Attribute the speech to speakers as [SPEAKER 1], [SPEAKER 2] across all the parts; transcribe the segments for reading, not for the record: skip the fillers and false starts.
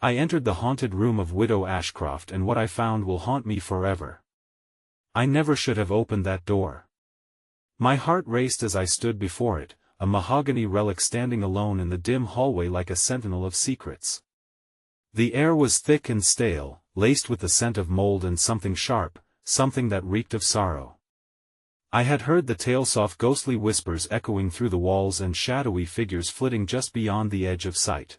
[SPEAKER 1] I entered the haunted room of Widow Ashcroft, and what I found will haunt me forever. I never should have opened that door. My heart raced as I stood before it, a mahogany relic standing alone in the dim hallway like a sentinel of secrets. The air was thick and stale, laced with the scent of mold and something sharp, something that reeked of sorrow. I had heard the tale, soft ghostly whispers echoing through the walls and shadowy figures flitting just beyond the edge of sight.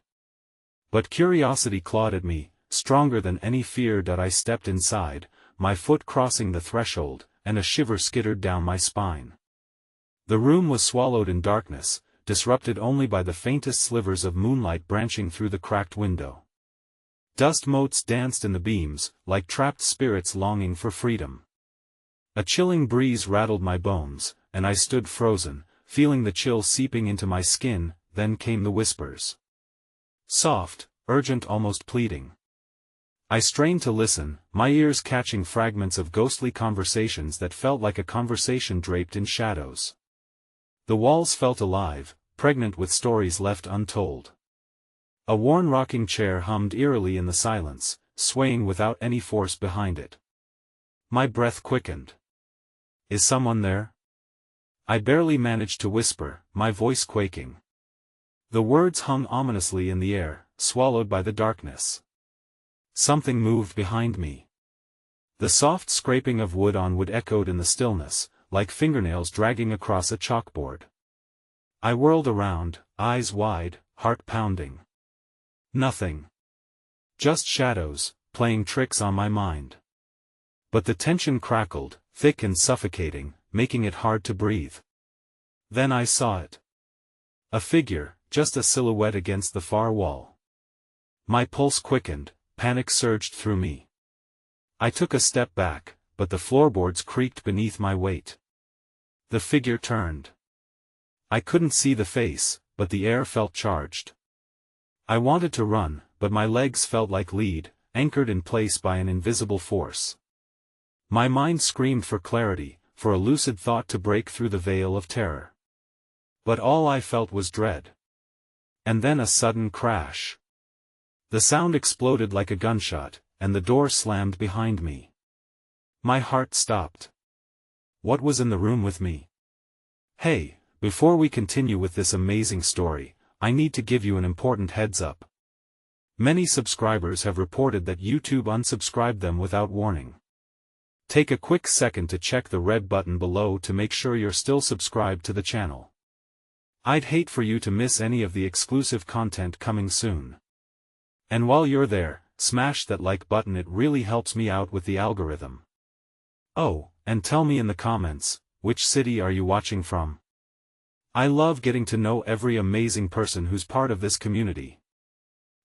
[SPEAKER 1] But curiosity clawed at me, stronger than any fear. I stepped inside, my foot crossing the threshold, and a shiver skittered down my spine. The room was swallowed in darkness, disrupted only by the faintest slivers of moonlight branching through the cracked window. Dust motes danced in the beams, like trapped spirits longing for freedom. A chilling breeze rattled my bones, and I stood frozen, feeling the chill seeping into my skin. Then came the whispers. Soft, urgent, almost pleading. I strained to listen, my ears catching fragments of ghostly conversations that felt like a conversation draped in shadows. The walls felt alive, pregnant with stories left untold. A worn rocking chair hummed eerily in the silence, swaying without any force behind it. My breath quickened. Is someone there? I barely managed to whisper, my voice quaking. The words hung ominously in the air, swallowed by the darkness. Something moved behind me. The soft scraping of wood on wood echoed in the stillness, like fingernails dragging across a chalkboard. I whirled around, eyes wide, heart pounding. Nothing. Just shadows, playing tricks on my mind. But the tension crackled, thick and suffocating, making it hard to breathe. Then I saw it. A figure, just a silhouette against the far wall. My pulse quickened, panic surged through me. I took a step back, but the floorboards creaked beneath my weight. The figure turned. I couldn't see the face, but the air felt charged. I wanted to run, but my legs felt like lead, anchored in place by an invisible force. My mind screamed for clarity, for a lucid thought to break through the veil of terror. But all I felt was dread. And then a sudden crash. The sound exploded like a gunshot, and the door slammed behind me. My heart stopped. What was in the room with me? Hey, before we continue with this amazing story, I need to give you an important heads up. Many subscribers have reported that YouTube unsubscribed them without warning. Take a quick second to check the red button below to make sure you're still subscribed to the channel. I'd hate for you to miss any of the exclusive content coming soon. And while you're there, smash that like button, it really helps me out with the algorithm. Oh, and tell me in the comments, which city are you watching from? I love getting to know every amazing person who's part of this community.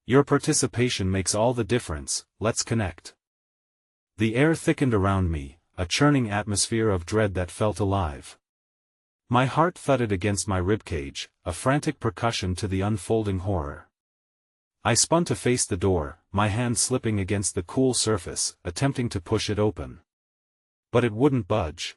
[SPEAKER 1] Your participation makes all the difference. Let's connect. The air thickened around me, a churning atmosphere of dread that felt alive. My heart thudded against my ribcage, a frantic percussion to the unfolding horror. I spun to face the door, my hand slipping against the cool surface, attempting to push it open. But it wouldn't budge.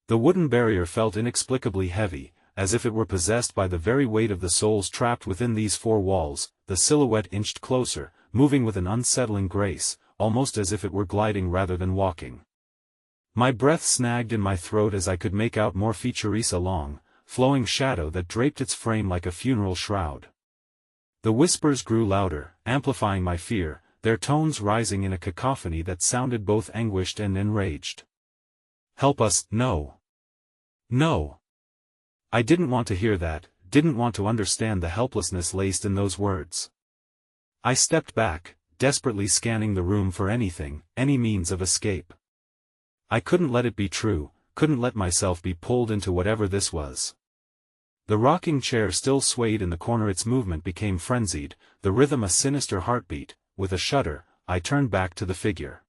[SPEAKER 1] The wooden barrier felt inexplicably heavy, as if it were possessed by the very weight of the souls trapped within these four walls. The silhouette inched closer, moving with an unsettling grace, almost as if it were gliding rather than walking. My breath snagged in my throat as I could make out more features, a long, flowing shadow that draped its frame like a funeral shroud. The whispers grew louder, amplifying my fear, their tones rising in a cacophony that sounded both anguished and enraged. Help us, no. No. I didn't want to hear that, didn't want to understand the helplessness laced in those words. I stepped back, desperately scanning the room for anything, any means of escape. I couldn't let it be true, couldn't let myself be pulled into whatever this was. The rocking chair still swayed in the corner, its movement became frenzied, the rhythm a sinister heartbeat. With a shudder, I turned back to the figure.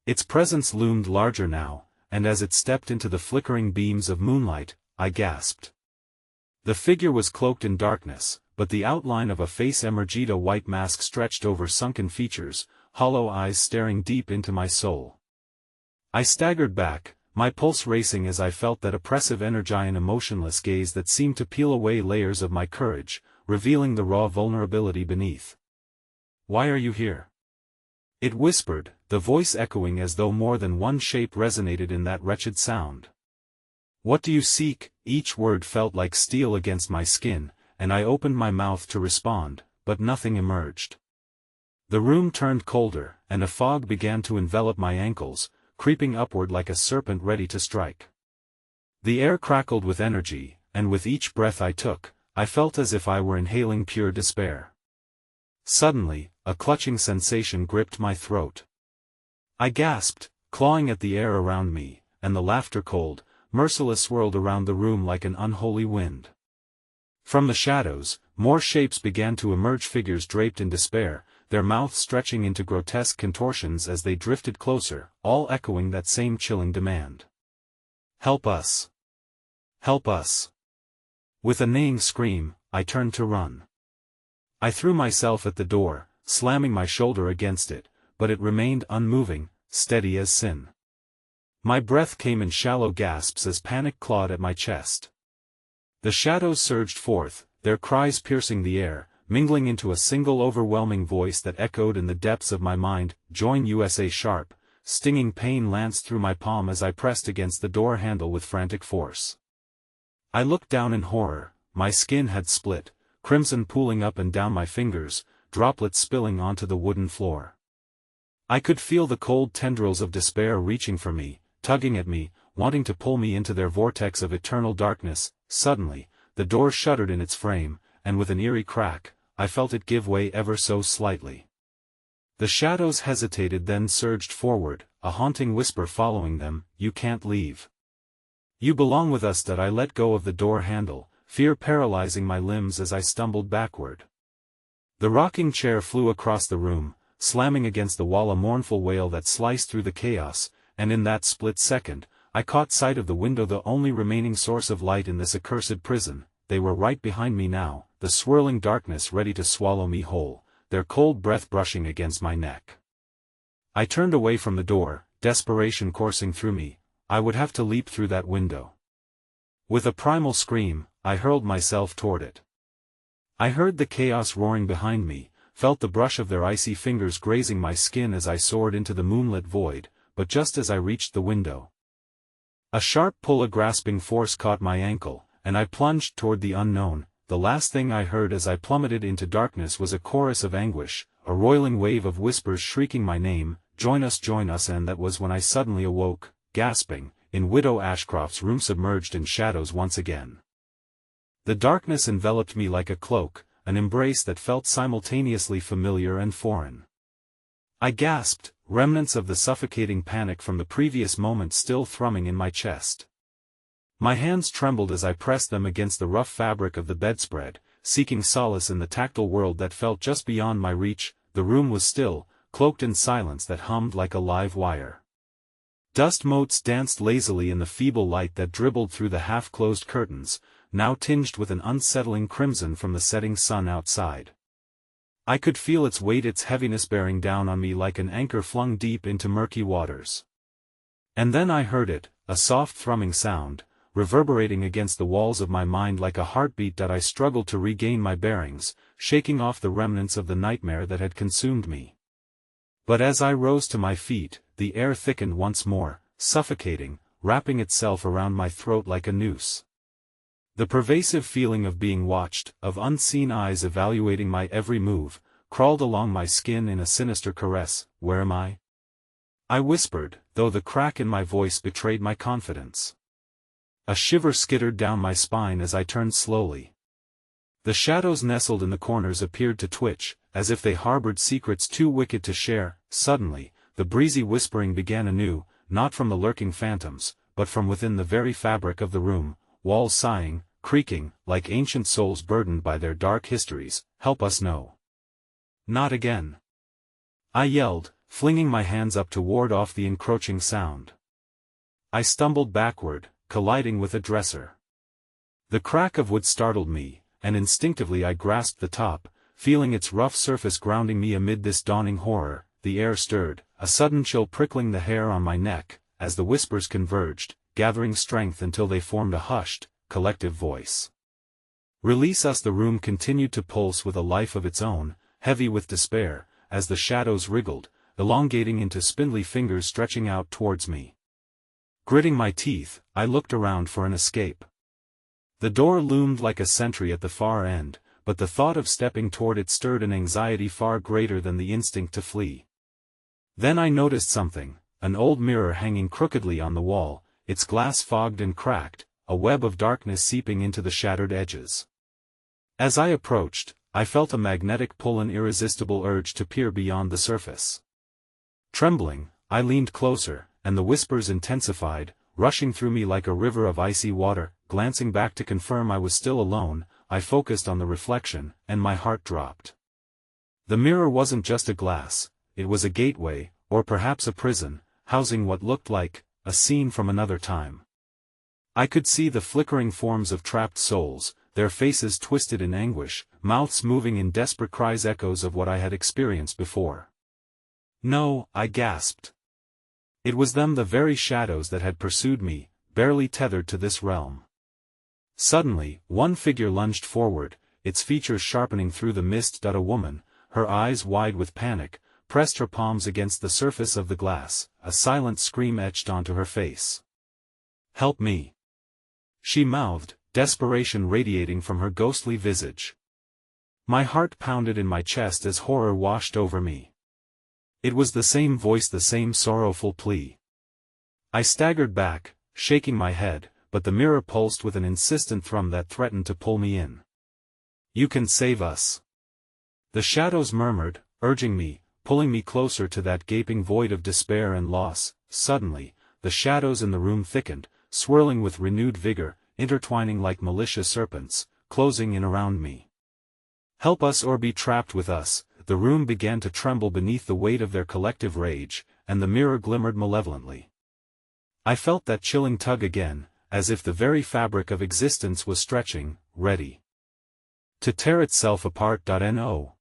[SPEAKER 1] Its presence loomed larger now, and as it stepped into the flickering beams of moonlight, I gasped. The figure was cloaked in darkness, but the outline of a face emerged, a white mask stretched over sunken features, hollow eyes staring deep into my soul. I staggered back, my pulse racing as I felt that oppressive energy in a motionless gaze that seemed to peel away layers of my courage, revealing the raw vulnerability beneath. Why are you here? It whispered, the voice echoing as though more than one shape resonated in that wretched sound. What do you seek? Each word felt like steel against my skin, and I opened my mouth to respond, but nothing emerged. The room turned colder, and a fog began to envelop my ankles, creeping upward like a serpent ready to strike. The air crackled with energy, and with each breath I took, I felt as if I were inhaling pure despair. Suddenly, a clutching sensation gripped my throat. I gasped, clawing at the air around me, and the laughter cold, merciless swirled around the room like an unholy wind. From the shadows, more shapes began to emerge, figures draped in despair, their mouths stretching into grotesque contortions as they drifted closer, all echoing that same chilling demand. Help us! Help us! With a neighing scream, I turned to run. I threw myself at the door, slamming my shoulder against it, but it remained unmoving, steady as sin. My breath came in shallow gasps as panic clawed at my chest. The shadows surged forth, their cries piercing the air, mingling into a single overwhelming voice that echoed in the depths of my mind. Join USA. Sharp, stinging pain lanced through my palm as I pressed against the door handle with frantic force. I looked down in horror, my skin had split, crimson pooling up and down my fingers, droplets spilling onto the wooden floor. I could feel the cold tendrils of despair reaching for me, tugging at me, wanting to pull me into their vortex of eternal darkness. Suddenly, the door shuddered in its frame, and with an eerie crack, I felt it give way ever so slightly. The shadows hesitated, then surged forward, a haunting whisper following them, "You can't leave. You belong with us." That I let go of the door handle, fear paralyzing my limbs as I stumbled backward. The rocking chair flew across the room, slamming against the wall, a mournful wail that sliced through the chaos, and in that split second, I caught sight of the window, the only remaining source of light in this accursed prison. They were right behind me now, the swirling darkness ready to swallow me whole, their cold breath brushing against my neck. I turned away from the door, desperation coursing through me. I would have to leap through that window. With a primal scream, I hurled myself toward it. I heard the chaos roaring behind me, felt the brush of their icy fingers grazing my skin as I soared into the moonlit void, but just as I reached the window, a sharp pull, a grasping force caught my ankle, and I plunged toward the unknown. The last thing I heard as I plummeted into darkness was a chorus of anguish, a roiling wave of whispers shrieking my name, join us, and that was when I suddenly awoke, gasping, in Widow Ashcroft's room, submerged in shadows once again. The darkness enveloped me like a cloak, an embrace that felt simultaneously familiar and foreign. I gasped, remnants of the suffocating panic from the previous moment still thrumming in my chest. My hands trembled as I pressed them against the rough fabric of the bedspread, seeking solace in the tactile world that felt just beyond my reach. The room was still, cloaked in silence that hummed like a live wire. Dust motes danced lazily in the feeble light that dribbled through the half-closed curtains, now tinged with an unsettling crimson from the setting sun outside. I could feel its weight, its heaviness bearing down on me like an anchor flung deep into murky waters. And then I heard it, a soft thrumming sound, reverberating against the walls of my mind like a heartbeat. That I struggled to regain my bearings, shaking off the remnants of the nightmare that had consumed me. But as I rose to my feet, the air thickened once more, suffocating, wrapping itself around my throat like a noose. The pervasive feeling of being watched, of unseen eyes evaluating my every move, crawled along my skin in a sinister caress. Where am I? I whispered, though the crack in my voice betrayed my confidence. A shiver skittered down my spine as I turned slowly. The shadows nestled in the corners appeared to twitch, as if they harbored secrets too wicked to share. Suddenly, the breezy whispering began anew, not from the lurking phantoms, but from within the very fabric of the room, walls sighing, creaking, like ancient souls burdened by their dark histories. Help us, no. Not again. I yelled, flinging my hands up to ward off the encroaching sound. I stumbled backward, colliding with a dresser. The crack of wood startled me, and instinctively I grasped the top, feeling its rough surface grounding me amid this dawning horror. The air stirred, a sudden chill prickling the hair on my neck, as the whispers converged, gathering strength until they formed a hushed, collective voice. Release us. The room continued to pulse with a life of its own, heavy with despair, as the shadows wriggled, elongating into spindly fingers stretching out towards me. Gritting my teeth, I looked around for an escape. The door loomed like a sentry at the far end, but the thought of stepping toward it stirred an anxiety far greater than the instinct to flee. Then I noticed something, an old mirror hanging crookedly on the wall, its glass fogged and cracked, a web of darkness seeping into the shattered edges. As I approached, I felt a magnetic pull, an irresistible urge to peer beyond the surface. Trembling, I leaned closer, and the whispers intensified, rushing through me like a river of icy water. Glancing back to confirm I was still alone, I focused on the reflection, and my heart dropped. The mirror wasn't just a glass, it was a gateway, or perhaps a prison, housing what looked like a scene from another time. I could see the flickering forms of trapped souls, their faces twisted in anguish, mouths moving in desperate cries, echoes of what I had experienced before. No, I gasped. It was them, the very shadows that had pursued me, barely tethered to this realm. Suddenly, one figure lunged forward, its features sharpening through the mist. A woman, her eyes wide with panic, pressed her palms against the surface of the glass, a silent scream etched onto her face. "Help me!" she mouthed, desperation radiating from her ghostly visage. My heart pounded in my chest as horror washed over me. It was the same voice, the same sorrowful plea. I staggered back, shaking my head, but the mirror pulsed with an insistent thrum that threatened to pull me in. "You can save us," the shadows murmured, urging me, pulling me closer to that gaping void of despair and loss. Suddenly, the shadows in the room thickened, swirling with renewed vigor, intertwining like malicious serpents, closing in around me. "Help us or be trapped with us." The room began to tremble beneath the weight of their collective rage, and the mirror glimmered malevolently. I felt that chilling tug again, as if the very fabric of existence was stretching, ready to tear itself apart. No.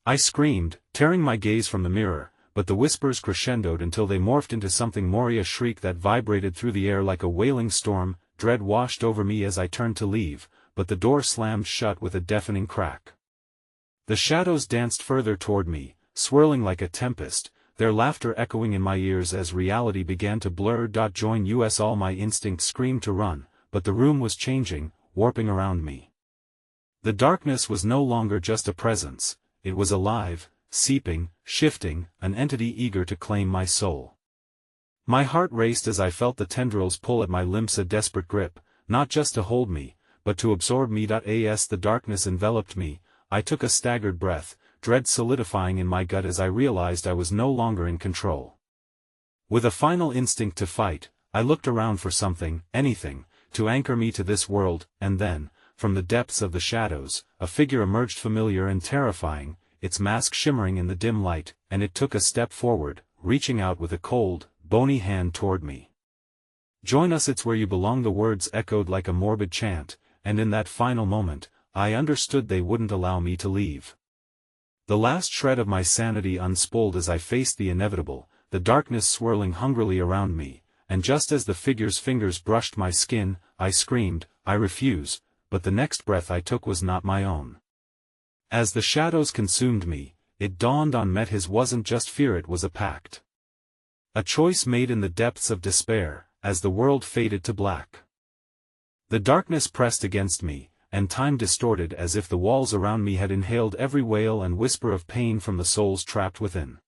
[SPEAKER 1] I screamed, tearing my gaze from the mirror, but the whispers crescendoed until they morphed into something more, a shriek that vibrated through the air like a wailing storm. Dread washed over me as I turned to leave, but the door slammed shut with a deafening crack. The shadows danced further toward me, swirling like a tempest, their laughter echoing in my ears as reality began to blur. Join us all. My instinct screamed to run, but the room was changing, warping around me. The darkness was no longer just a presence, it was alive, seeping, shifting, an entity eager to claim my soul. My heart raced as I felt the tendrils pull at my limbs, a desperate grip, not just to hold me, but to absorb me. As the darkness enveloped me, I took a staggered breath, dread solidifying in my gut as I realized I was no longer in control. With a final instinct to fight, I looked around for something, anything, to anchor me to this world, and then, from the depths of the shadows, a figure emerged, familiar and terrifying, its mask shimmering in the dim light, and it took a step forward, reaching out with a cold, bony hand toward me. "Join us, it's where you belong." The words echoed like a morbid chant, and in that final moment, I understood they wouldn't allow me to leave. The last shred of my sanity unspooled as I faced the inevitable, the darkness swirling hungrily around me, and just as the figure's fingers brushed my skin, I screamed, "I refuse," but the next breath I took was not my own. As the shadows consumed me, it dawned on me his wasn't just fear, it was a pact. A choice made in the depths of despair, as the world faded to black. The darkness pressed against me, and time distorted as if the walls around me had inhaled every wail and whisper of pain from the souls trapped within.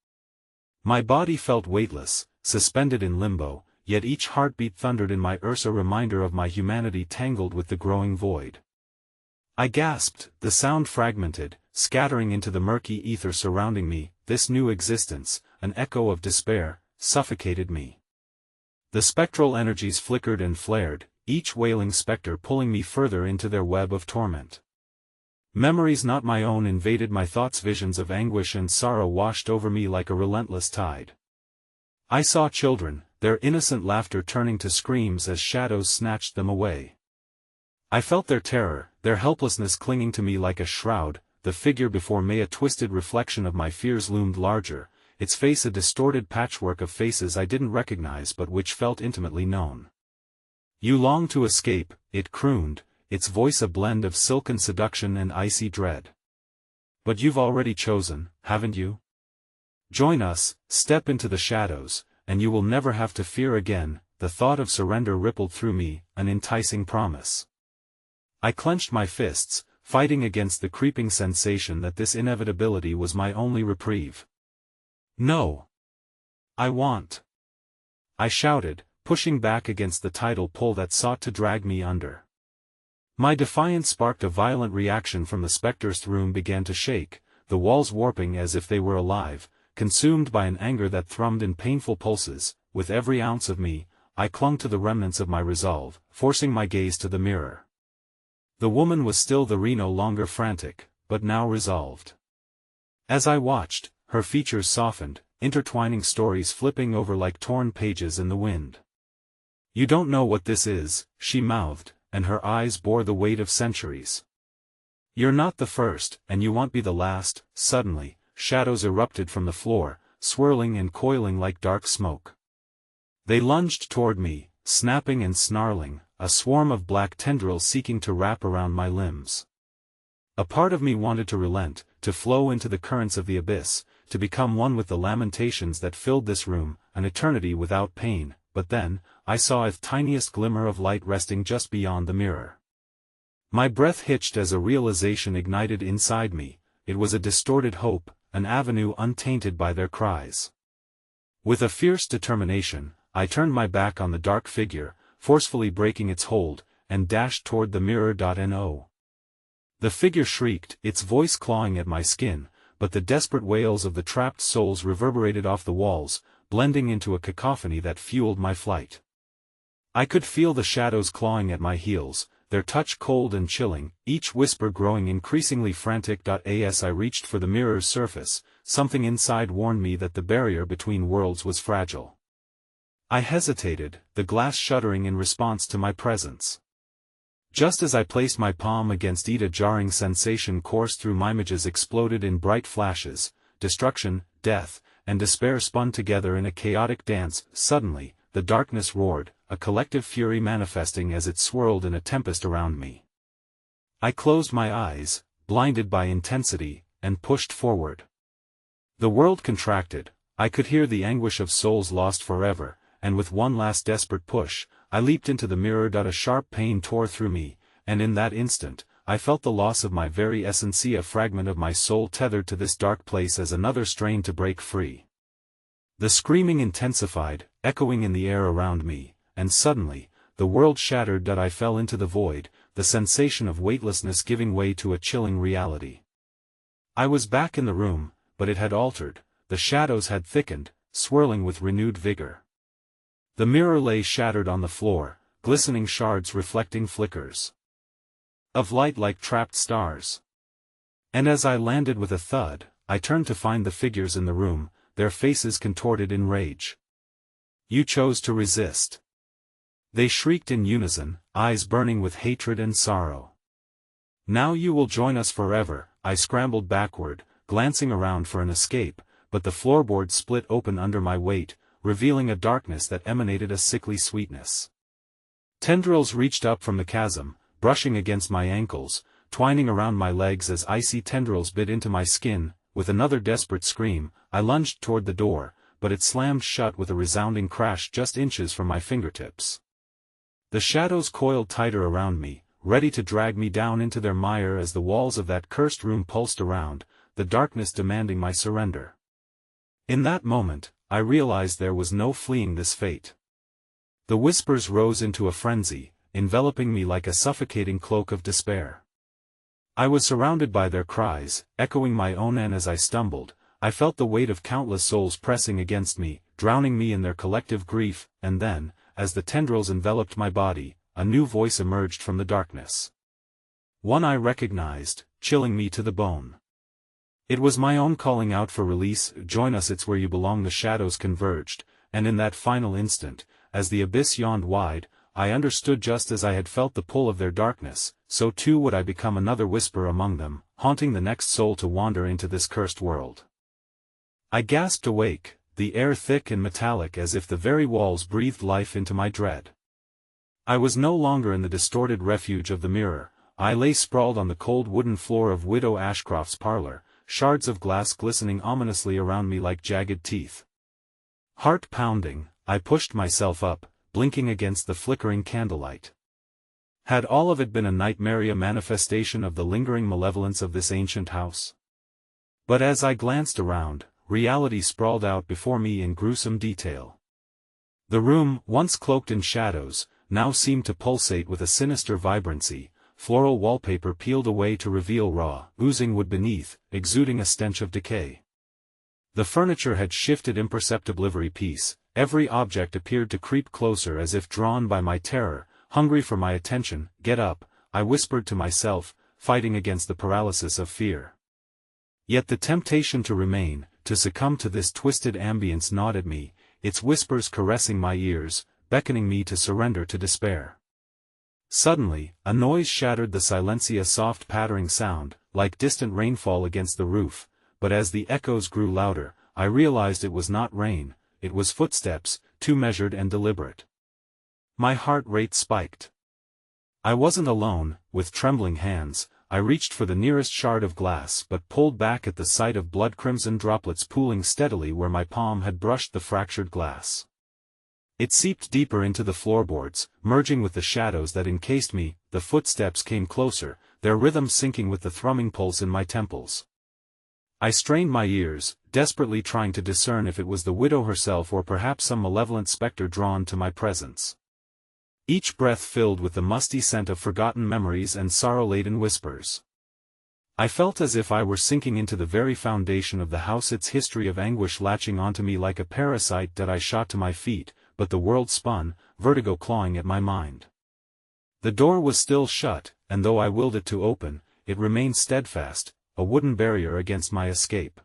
[SPEAKER 1] My body felt weightless, suspended in limbo, yet each heartbeat thundered in my ears, a reminder of my humanity tangled with the growing void. I gasped, the sound fragmented, scattering into the murky ether surrounding me. This new existence, an echo of despair, suffocated me. The spectral energies flickered and flared, each wailing specter pulling me further into their web of torment. Memories not my own invaded my thoughts, visions of anguish and sorrow washed over me like a relentless tide. I saw children, their innocent laughter turning to screams as shadows snatched them away. I felt their terror, their helplessness clinging to me like a shroud. The figure before me, a twisted reflection of my fears, loomed larger, its face a distorted patchwork of faces I didn't recognize but which felt intimately known. "You long to escape," it crooned, its voice a blend of silken seduction and icy dread. "But you've already chosen, haven't you?" Join us, step into the shadows, and you will never have to fear again. The thought of surrender rippled through me, an enticing promise. I clenched my fists, fighting against the creeping sensation that this inevitability was my only reprieve. No. I want. I shouted, pushing back against the tidal pull that sought to drag me under. My defiance sparked a violent reaction from the spectre's room began to shake, the walls warping as if they were alive, consumed by an anger that thrummed in painful pulses. With every ounce of me, I clung to the remnants of my resolve, forcing my gaze to the mirror. The woman was still no longer frantic, but now resolved. As I watched, her features softened, intertwining stories flipping over like torn pages in the wind. "You don't know what this is," she mouthed, and her eyes bore the weight of centuries. "You're not the first, and you won't be the last." Suddenly, shadows erupted from the floor, swirling and coiling like dark smoke. They lunged toward me, snapping and snarling, a swarm of black tendrils seeking to wrap around my limbs. A part of me wanted to relent, to flow into the currents of the abyss, to become one with the lamentations that filled this room, an eternity without pain, but then, I saw a tiniest glimmer of light resting just beyond the mirror. My breath hitched as a realization ignited inside me. It was a distorted hope, an avenue untainted by their cries. With a fierce determination, I turned my back on the dark figure, forcefully breaking its hold, and dashed toward the mirror. The figure shrieked, its voice clawing at my skin, but the desperate wails of the trapped souls reverberated off the walls, blending into a cacophony that fueled my flight. I could feel the shadows clawing at my heels, their touch cold and chilling, each whisper growing increasingly frantic. As I reached for the mirror's surface, something inside warned me that the barrier between worlds was fragile. I hesitated, the glass shuddering in response to my presence. Just as I placed my palm against it, a jarring sensation coursed through my images, exploded in bright flashes. Destruction, death, and despair spun together in a chaotic dance. Suddenly, the darkness roared, a collective fury manifesting as it swirled in a tempest around me. I closed my eyes, blinded by intensity, and pushed forward. The world contracted. I could hear the anguish of souls lost forever, and with one last desperate push, I leaped into the mirror. A sharp pain tore through me, and in that instant, I felt the loss of my very essence, a fragment of my soul tethered to this dark place as another strained to break free. The screaming intensified, echoing in the air around me, and suddenly, the world shattered. I fell into the void, the sensation of weightlessness giving way to a chilling reality. I was back in the room, but it had altered. The shadows had thickened, swirling with renewed vigor. The mirror lay shattered on the floor, glistening shards reflecting flickers of light like trapped stars. And as I landed with a thud, I turned to find the figures in the room, their faces contorted in rage. "You chose to resist," they shrieked in unison, eyes burning with hatred and sorrow. "Now you will join us forever." I scrambled backward, glancing around for an escape, but the floorboard split open under my weight, revealing a darkness that emanated a sickly sweetness. Tendrils reached up from the chasm, brushing against my ankles, twining around my legs as icy tendrils bit into my skin. With another desperate scream, I lunged toward the door, but it slammed shut with a resounding crash just inches from my fingertips. The shadows coiled tighter around me, ready to drag me down into their mire as the walls of that cursed room pulsed around, the darkness demanding my surrender. In that moment, I realized there was no fleeing this fate. The whispers rose into a frenzy, enveloping me like a suffocating cloak of despair. I was surrounded by their cries, echoing my own, and as I stumbled, I felt the weight of countless souls pressing against me, drowning me in their collective grief. And then, as the tendrils enveloped my body, a new voice emerged from the darkness. One I recognized, chilling me to the bone. It was my own calling out for release. "Join us, it's where you belong." The shadows converged, and in that final instant, as the abyss yawned wide, I understood just as I had felt the pull of their darkness, so too would I become another whisper among them, haunting the next soul to wander into this cursed world. I gasped awake, the air thick and metallic as if the very walls breathed life into my dread. I was no longer in the distorted refuge of the mirror. I lay sprawled on the cold wooden floor of Widow Ashcroft's parlor, shards of glass glistening ominously around me like jagged teeth. Heart pounding, I pushed myself up, blinking against the flickering candlelight. Had all of it been a nightmare, a manifestation of the lingering malevolence of this ancient house? But as I glanced around, reality sprawled out before me in gruesome detail. The room, once cloaked in shadows, now seemed to pulsate with a sinister vibrancy. Floral wallpaper peeled away to reveal raw, oozing wood beneath, exuding a stench of decay. The furniture had shifted imperceptibly every piece, every object appeared to creep closer as if drawn by my terror, hungry for my attention. "Get up," I whispered to myself, fighting against the paralysis of fear. Yet the temptation to remain, to succumb to this twisted ambience gnawed at me, its whispers caressing my ears, beckoning me to surrender to despair. Suddenly, a noise shattered the silence, a soft pattering sound, like distant rainfall against the roof, but as the echoes grew louder, I realized it was not rain, it was footsteps, too measured and deliberate. My heart rate spiked. I wasn't alone. With trembling hands, I reached for the nearest shard of glass but pulled back at the sight of blood-crimson droplets pooling steadily where my palm had brushed the fractured glass. It seeped deeper into the floorboards, merging with the shadows that encased me. The footsteps came closer, their rhythm syncing with the thrumming pulse in my temples. I strained my ears, desperately trying to discern if it was the widow herself or perhaps some malevolent specter drawn to my presence. Each breath filled with the musty scent of forgotten memories and sorrow-laden whispers. I felt as if I were sinking into the very foundation of the house, its history of anguish latching onto me like a parasite that I shot to my feet, but the world spun, vertigo clawing at my mind. The door was still shut, and though I willed it to open, it remained steadfast, a wooden barrier against my escape.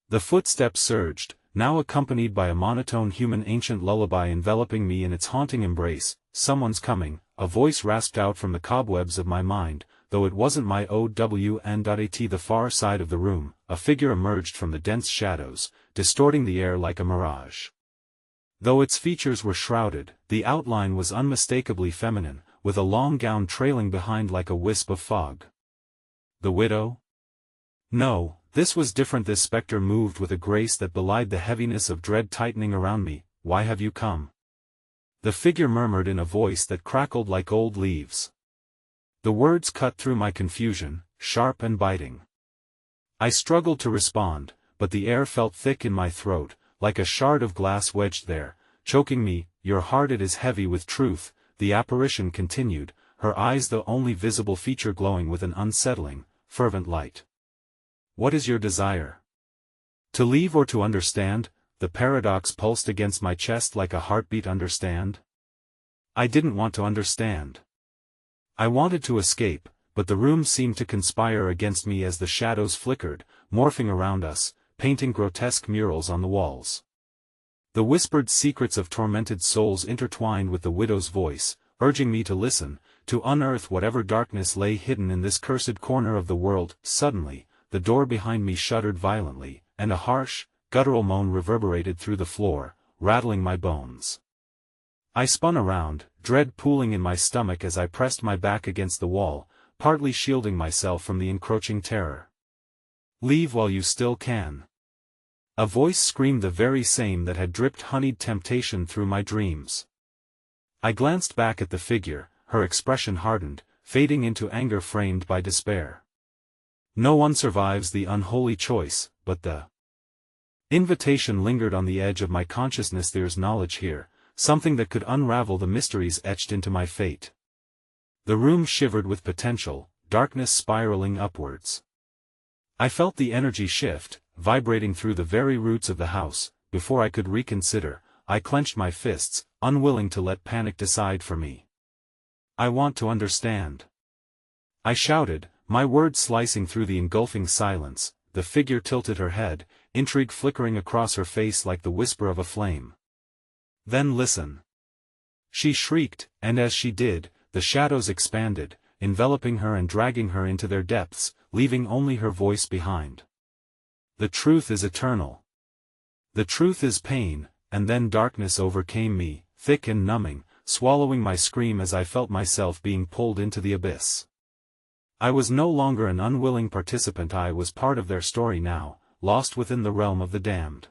[SPEAKER 1] The footsteps surged, now accompanied by a monotone human ancient lullaby enveloping me in its haunting embrace. "Someone's coming," a voice rasped out from the cobwebs of my mind, though it wasn't my own. At the far side of the room, a figure emerged from the dense shadows, distorting the air like a mirage. Though its features were shrouded, the outline was unmistakably feminine, with a long gown trailing behind like a wisp of fog. The widow? No, this was different. This specter moved with a grace that belied the heaviness of dread tightening around me. "Why have you come?" the figure murmured in a voice that crackled like old leaves. The words cut through my confusion, sharp and biting. I struggled to respond, but the air felt thick in my throat, like a shard of glass wedged there, choking me. "Your heart, it is heavy with truth," the apparition continued, her eyes the only visible feature glowing with an unsettling, fervent light. "What is your desire? To leave or to understand?" The paradox pulsed against my chest like a heartbeat. Understand? I didn't want to understand. I wanted to escape, but the room seemed to conspire against me as the shadows flickered, morphing around us, painting grotesque murals on the walls. The whispered secrets of tormented souls intertwined with the widow's voice, urging me to listen, to unearth whatever darkness lay hidden in this cursed corner of the world. Suddenly, the door behind me shuddered violently, and a harsh, guttural moan reverberated through the floor, rattling my bones. I spun around, dread pooling in my stomach as I pressed my back against the wall, partly shielding myself from the encroaching terror. "Leave while you still can." A voice screamed, the very same that had dripped honeyed temptation through my dreams. I glanced back at the figure, her expression hardened, fading into anger framed by despair. No one survives the unholy choice, but the invitation lingered on the edge of my consciousness. There's knowledge here, something that could unravel the mysteries etched into my fate. The room shivered with potential, darkness spiraling upwards. I felt the energy shift, vibrating through the very roots of the house. Before I could reconsider, I clenched my fists, unwilling to let panic decide for me. "I want to understand," I shouted, my words slicing through the engulfing silence. The figure tilted her head, intrigue flickering across her face like the whisper of a flame. "Then listen," she shrieked, and as she did, the shadows expanded, enveloping her and dragging her into their depths, leaving only her voice behind. "The truth is eternal. The truth is pain." And then darkness overcame me, thick and numbing, swallowing my scream as I felt myself being pulled into the abyss. I was no longer an unwilling participant, I was part of their story now, lost within the realm of the damned.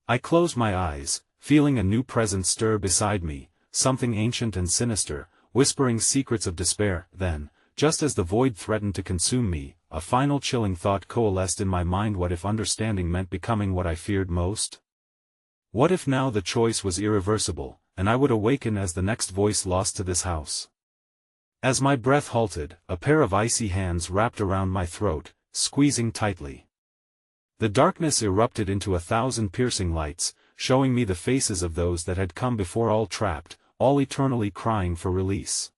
[SPEAKER 1] I closed my eyes, feeling a new presence stir beside me, something ancient and sinister, whispering secrets of despair. Then, just as the void threatened to consume me, a final chilling thought coalesced in my mind. What if understanding meant becoming what I feared most? What if now the choice was irreversible, and I would awaken as the next voice lost to this house? As my breath halted, a pair of icy hands wrapped around my throat, squeezing tightly. The darkness erupted into 1,000 piercing lights, showing me the faces of those that had come before, all trapped, all eternally crying for release.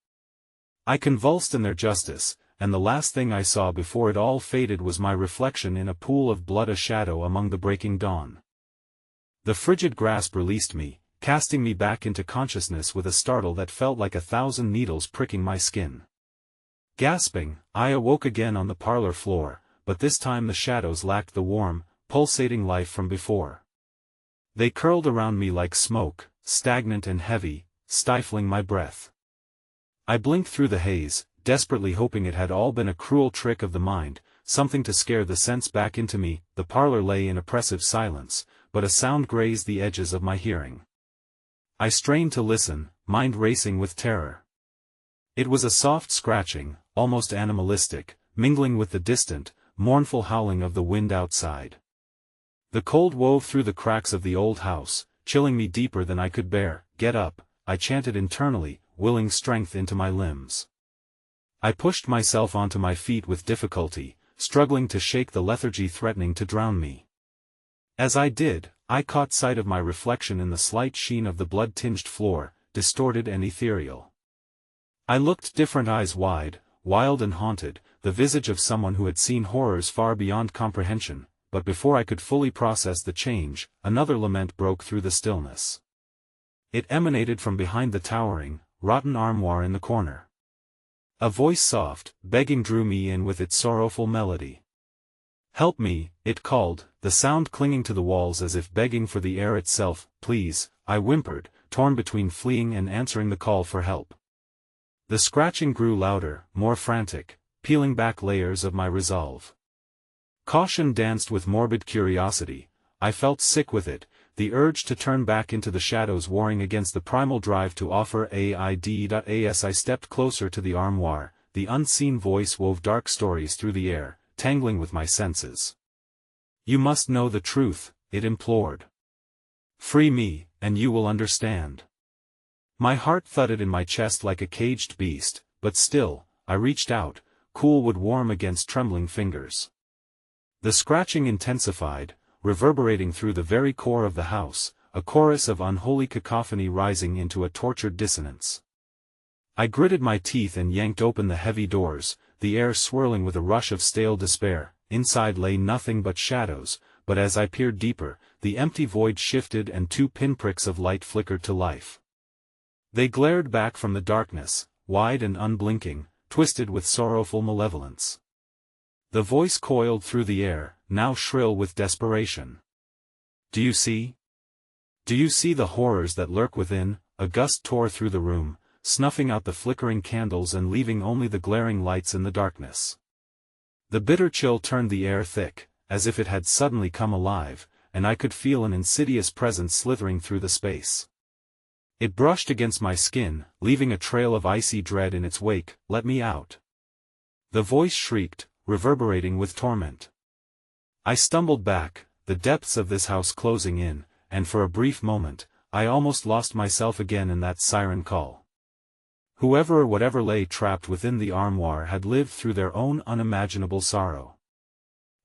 [SPEAKER 1] I convulsed in their justice, and the last thing I saw before it all faded was my reflection in a pool of blood, a shadow among the breaking dawn. The frigid grasp released me, casting me back into consciousness with a startle that felt like 1,000 needles pricking my skin. Gasping, I awoke again on the parlor floor, but this time the shadows lacked the warm, pulsating life from before. They curled around me like smoke, stagnant and heavy, stifling my breath. I blinked through the haze, desperately hoping it had all been a cruel trick of the mind, something to scare the sense back into me. The parlor lay in oppressive silence, but a sound grazed the edges of my hearing. I strained to listen, mind racing with terror. It was a soft scratching, almost animalistic, mingling with the distant, mournful howling of the wind outside. The cold wove through the cracks of the old house, chilling me deeper than I could bear. Get up, I chanted internally, willing strength into my limbs. I pushed myself onto my feet with difficulty, struggling to shake the lethargy threatening to drown me. As I did, I caught sight of my reflection in the slight sheen of the blood-tinged floor, distorted and ethereal. I looked different, eyes wide, wild and haunted, the visage of someone who had seen horrors far beyond comprehension, but before I could fully process the change, another lament broke through the stillness. It emanated from behind the towering, rotten armoire in the corner. A voice, soft, begging, drew me in with its sorrowful melody. "Help me," it called, the sound clinging to the walls as if begging for the air itself. "Please," I whimpered, torn between fleeing and answering the call for help. The scratching grew louder, more frantic, peeling back layers of my resolve. Caution danced with morbid curiosity. I felt sick with it, the urge to turn back into the shadows warring against the primal drive to offer aid. As I stepped closer to the armoire, the unseen voice wove dark stories through the air, tangling with my senses. "You must know the truth," it implored. "Free me, and you will understand." My heart thudded in my chest like a caged beast, but still, I reached out, cool wood warm against trembling fingers. The scratching intensified, reverberating through the very core of the house, a chorus of unholy cacophony rising into a tortured dissonance. I gritted my teeth and yanked open the heavy doors, the air swirling with a rush of stale despair. Inside lay nothing but shadows, but as I peered deeper, the empty void shifted and 2 pinpricks of light flickered to life. They glared back from the darkness, wide and unblinking, twisted with sorrowful malevolence. The voice coiled through the air, now shrill with desperation. "Do you see? Do you see the horrors that lurk within?" A gust tore through the room, snuffing out the flickering candles and leaving only the glaring lights in the darkness. The bitter chill turned the air thick, as if it had suddenly come alive, and I could feel an insidious presence slithering through the space. It brushed against my skin, leaving a trail of icy dread in its wake. "Let me out!" The voice shrieked, reverberating with torment. I stumbled back, the depths of this house closing in, and for a brief moment, I almost lost myself again in that siren call. Whoever or whatever lay trapped within the armoire had lived through their own unimaginable sorrow.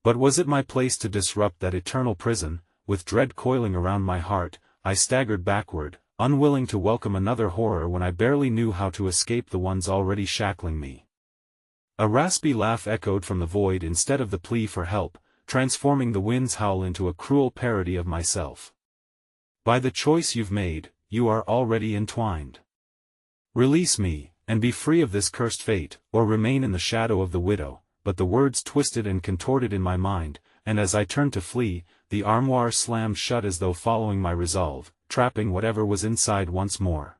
[SPEAKER 1] But was it my place to disrupt that eternal prison? With dread coiling around my heart, I staggered backward, unwilling to welcome another horror when I barely knew how to escape the ones already shackling me. A raspy laugh echoed from the void instead of the plea for help, transforming the wind's howl into a cruel parody of myself. "By the choice you've made, you are already entwined. Release me, and be free of this cursed fate, or remain in the shadow of the widow." But the words twisted and contorted in my mind, and as I turned to flee, the armoire slammed shut as though following my resolve, trapping whatever was inside once more.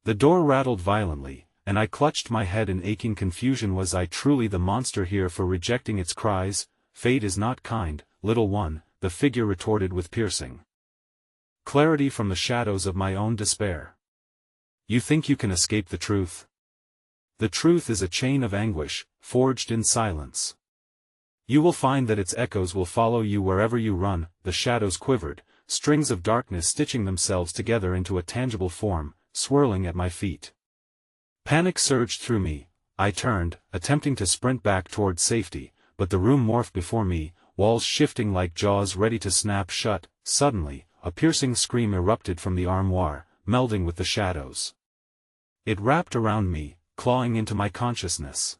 [SPEAKER 1] The door rattled violently, and I clutched my head in aching confusion. Was I truly the monster here for rejecting its cries? Fate is not kind, little one, the figure retorted with piercing clarity from the shadows of my own despair. You think you can escape the truth? The truth is a chain of anguish, forged in silence. You will find that its echoes will follow you wherever you run. The shadows quivered, strings of darkness stitching themselves together into a tangible form, swirling at my feet. Panic surged through me. I turned, attempting to sprint back toward safety, but the room morphed before me, walls shifting like jaws ready to snap shut. Suddenly, a piercing scream erupted from the armoire, melding with the shadows. It wrapped around me, clawing into my consciousness.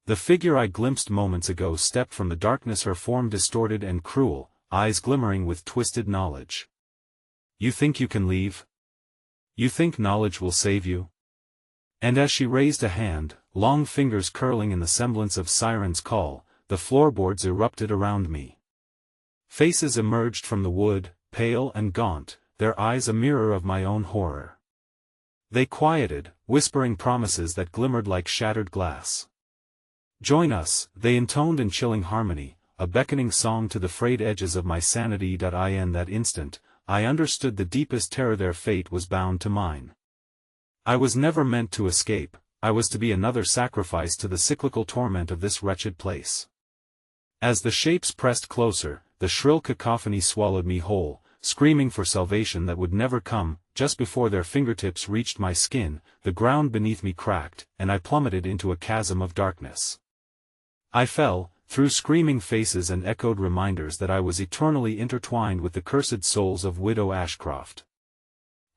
[SPEAKER 1] The figure I glimpsed moments ago stepped from the darkness, her form distorted and cruel, eyes glimmering with twisted knowledge. You think you can leave? You think knowledge will save you? And as she raised a hand, long fingers curling in the semblance of siren's call, the floorboards erupted around me. Faces emerged from the wood, pale and gaunt, their eyes a mirror of my own horror. They quieted, whispering promises that glimmered like shattered glass. Join us, they intoned in chilling harmony, a beckoning song to the frayed edges of my sanity. In that instant, I understood the deepest terror. Their fate was bound to mine. I was never meant to escape, I was to be another sacrifice to the cyclical torment of this wretched place. As the shapes pressed closer, the shrill cacophony swallowed me whole, screaming for salvation that would never come. Just before their fingertips reached my skin, the ground beneath me cracked, and I plummeted into a chasm of darkness. I fell, through screaming faces and echoed reminders that I was eternally intertwined with the cursed souls of Widow Ashcroft.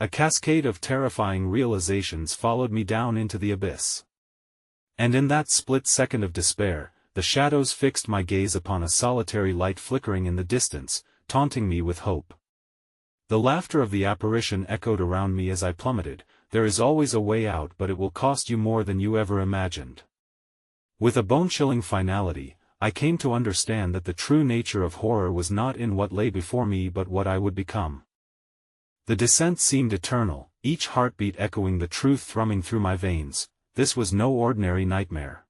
[SPEAKER 1] A cascade of terrifying realizations followed me down into the abyss. And in that split second of despair, the shadows fixed my gaze upon a solitary light flickering in the distance, taunting me with hope. The laughter of the apparition echoed around me as I plummeted. There is always a way out, but it will cost you more than you ever imagined. With a bone-chilling finality, I came to understand that the true nature of horror was not in what lay before me but what I would become. The descent seemed eternal, each heartbeat echoing the truth thrumming through my veins. This was no ordinary nightmare.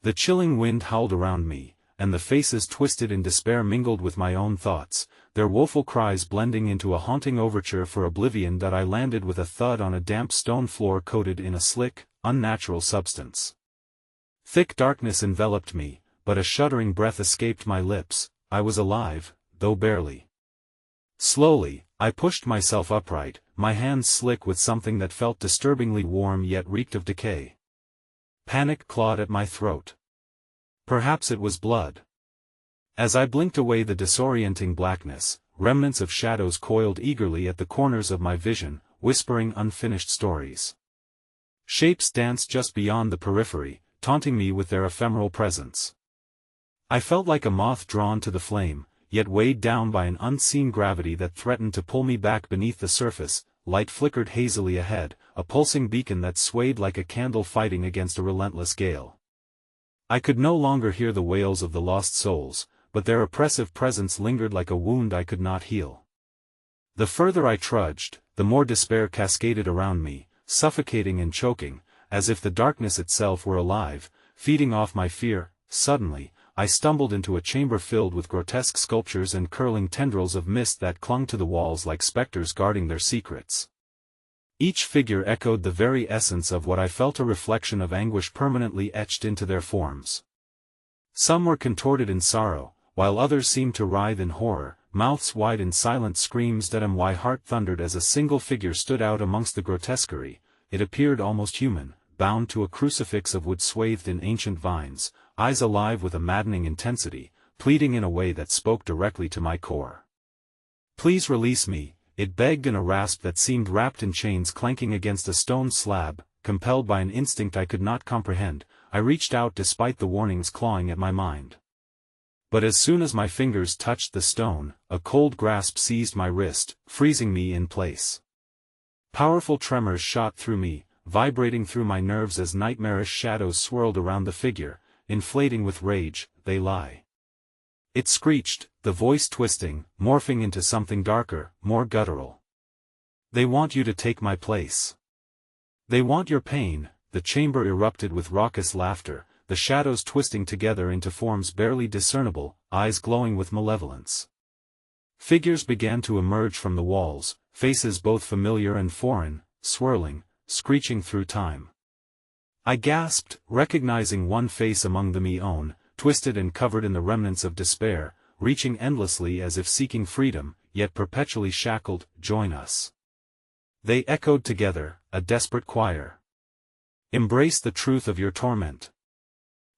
[SPEAKER 1] The chilling wind howled around me, and the faces twisted in despair mingled with my own thoughts, their woeful cries blending into a haunting overture for oblivion. I landed with a thud on a damp stone floor coated in a slick, unnatural substance. Thick darkness enveloped me, but a shuddering breath escaped my lips. I was alive, though barely. Slowly, I pushed myself upright, my hands slick with something that felt disturbingly warm yet reeked of decay. Panic clawed at my throat. Perhaps it was blood. As I blinked away the disorienting blackness, remnants of shadows coiled eagerly at the corners of my vision, whispering unfinished stories. Shapes danced just beyond the periphery, taunting me with their ephemeral presence. I felt like a moth drawn to the flame, yet weighed down by an unseen gravity that threatened to pull me back beneath the surface. Light flickered hazily ahead, a pulsing beacon that swayed like a candle fighting against a relentless gale. I could no longer hear the wails of the lost souls, but their oppressive presence lingered like a wound I could not heal. The further I trudged, the more despair cascaded around me, suffocating and choking, as if the darkness itself were alive, feeding off my fear. Suddenly, I stumbled into a chamber filled with grotesque sculptures and curling tendrils of mist that clung to the walls like specters guarding their secrets. Each figure echoed the very essence of what I felt, a reflection of anguish permanently etched into their forms. Some were contorted in sorrow, while others seemed to writhe in horror, mouths wide in silent screams. My heart thundered as a single figure stood out amongst the grotesquerie. It appeared almost human, bound to a crucifix of wood swathed in ancient vines, eyes alive with a maddening intensity, pleading in a way that spoke directly to my core. Please release me, it begged in a rasp that seemed wrapped in chains clanking against a stone slab. Compelled by an instinct I could not comprehend, I reached out despite the warnings clawing at my mind. But as soon as my fingers touched the stone, a cold grasp seized my wrist, freezing me in place. Powerful tremors shot through me, vibrating through my nerves as nightmarish shadows swirled around the figure, inflating with rage. They lie. It screeched, the voice twisting, morphing into something darker, more guttural. They want you to take my place. They want your pain, the chamber erupted with raucous laughter, the shadows twisting together into forms barely discernible, eyes glowing with malevolence. Figures began to emerge from the walls, faces both familiar and foreign, swirling, screeching through time. I gasped, recognizing one face among the me own, twisted and covered in the remnants of despair, reaching endlessly as if seeking freedom, yet perpetually shackled. Join us. They echoed together, a desperate choir. Embrace the truth of your torment.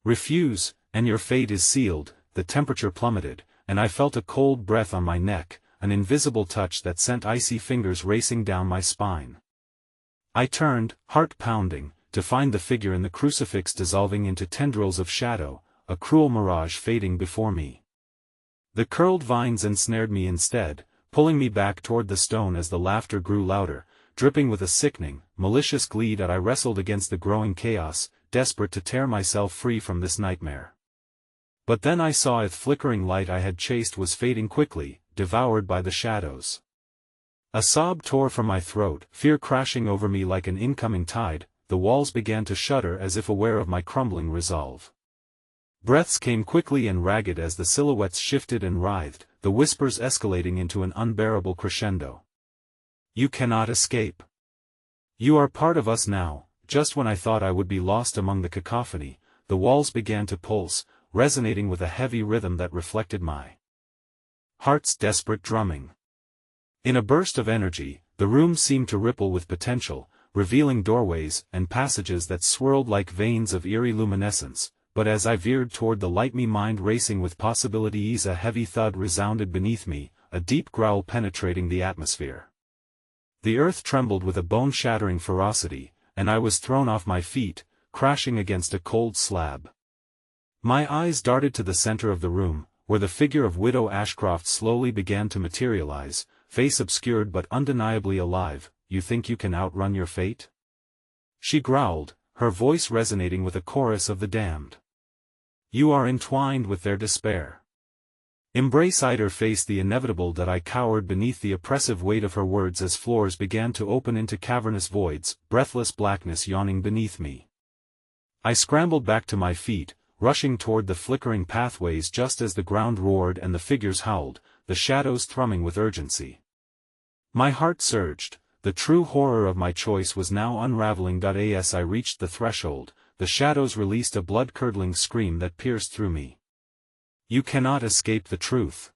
[SPEAKER 1] Refuse, and your fate is sealed. The temperature plummeted, and I felt a cold breath on my neck, an invisible touch that sent icy fingers racing down my spine. I turned, heart pounding, to find the figure in the crucifix dissolving into tendrils of shadow, a cruel mirage fading before me. The curled vines ensnared me instead, pulling me back toward the stone as the laughter grew louder, dripping with a sickening, malicious glee that I wrestled against the growing chaos, desperate to tear myself free from this nightmare. But then I saw the flickering light I had chased was fading quickly, devoured by the shadows. A sob tore from my throat, fear crashing over me like an incoming tide. The walls began to shudder as if aware of my crumbling resolve. Breaths came quickly and ragged as the silhouettes shifted and writhed, the whispers escalating into an unbearable crescendo. You cannot escape. You are part of us now. Just when I thought I would be lost among the cacophony, the walls began to pulse, resonating with a heavy rhythm that reflected my heart's desperate drumming. In a burst of energy, the room seemed to ripple with potential, revealing doorways and passages that swirled like veins of eerie luminescence, but as I veered toward the light, my mind racing with possibilities, a heavy thud resounded beneath me, a deep growl penetrating the atmosphere. The earth trembled with a bone-shattering ferocity, and I was thrown off my feet, crashing against a cold slab. My eyes darted to the center of the room, where the figure of Widow Ashcroft slowly began to materialize, face obscured but undeniably alive. You think you can outrun your fate? She growled, her voice resonating with a chorus of the damned. You are entwined with their despair. Embrace it or face the inevitable. That I cowered beneath the oppressive weight of her words as floors began to open into cavernous voids, breathless blackness yawning beneath me. I scrambled back to my feet, rushing toward the flickering pathways just as the ground roared and the figures howled, the shadows thrumming with urgency. My heart surged. The true horror of my choice was now unraveling. As I reached the threshold, the shadows released a blood-curdling scream that pierced through me. You cannot escape the truth.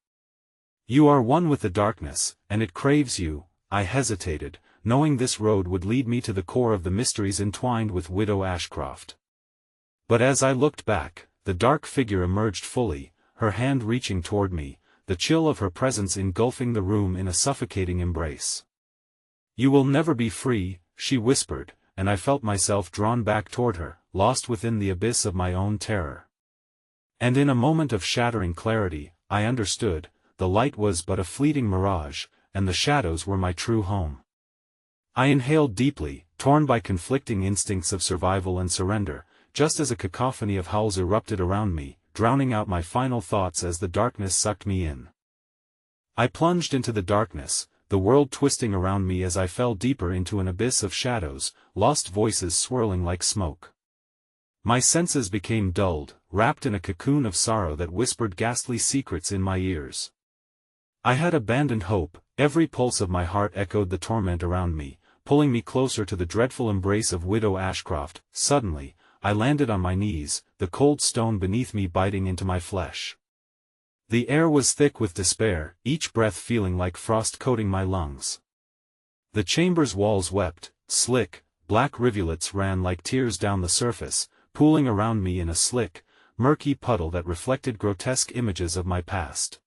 [SPEAKER 1] You are one with the darkness, and it craves you. I hesitated, knowing this road would lead me to the core of the mysteries entwined with Widow Ashcroft. But as I looked back, the dark figure emerged fully, her hand reaching toward me, the chill of her presence engulfing the room in a suffocating embrace. You will never be free, she whispered, and I felt myself drawn back toward her, lost within the abyss of my own terror. And in a moment of shattering clarity, I understood, the light was but a fleeting mirage, and the shadows were my true home. I inhaled deeply, torn by conflicting instincts of survival and surrender, just as a cacophony of howls erupted around me, drowning out my final thoughts as the darkness sucked me in. I plunged into the darkness, the world twisting around me as I fell deeper into an abyss of shadows, lost voices swirling like smoke. My senses became dulled, wrapped in a cocoon of sorrow that whispered ghastly secrets in my ears. I had abandoned hope, every pulse of my heart echoed the torment around me, pulling me closer to the dreadful embrace of Widow Ashcroft. Suddenly, I landed on my knees, the cold stone beneath me biting into my flesh. The air was thick with despair, each breath feeling like frost coating my lungs. The chamber's walls wept, slick, black rivulets ran like tears down the surface, pooling around me in a slick, murky puddle that reflected grotesque images of my past.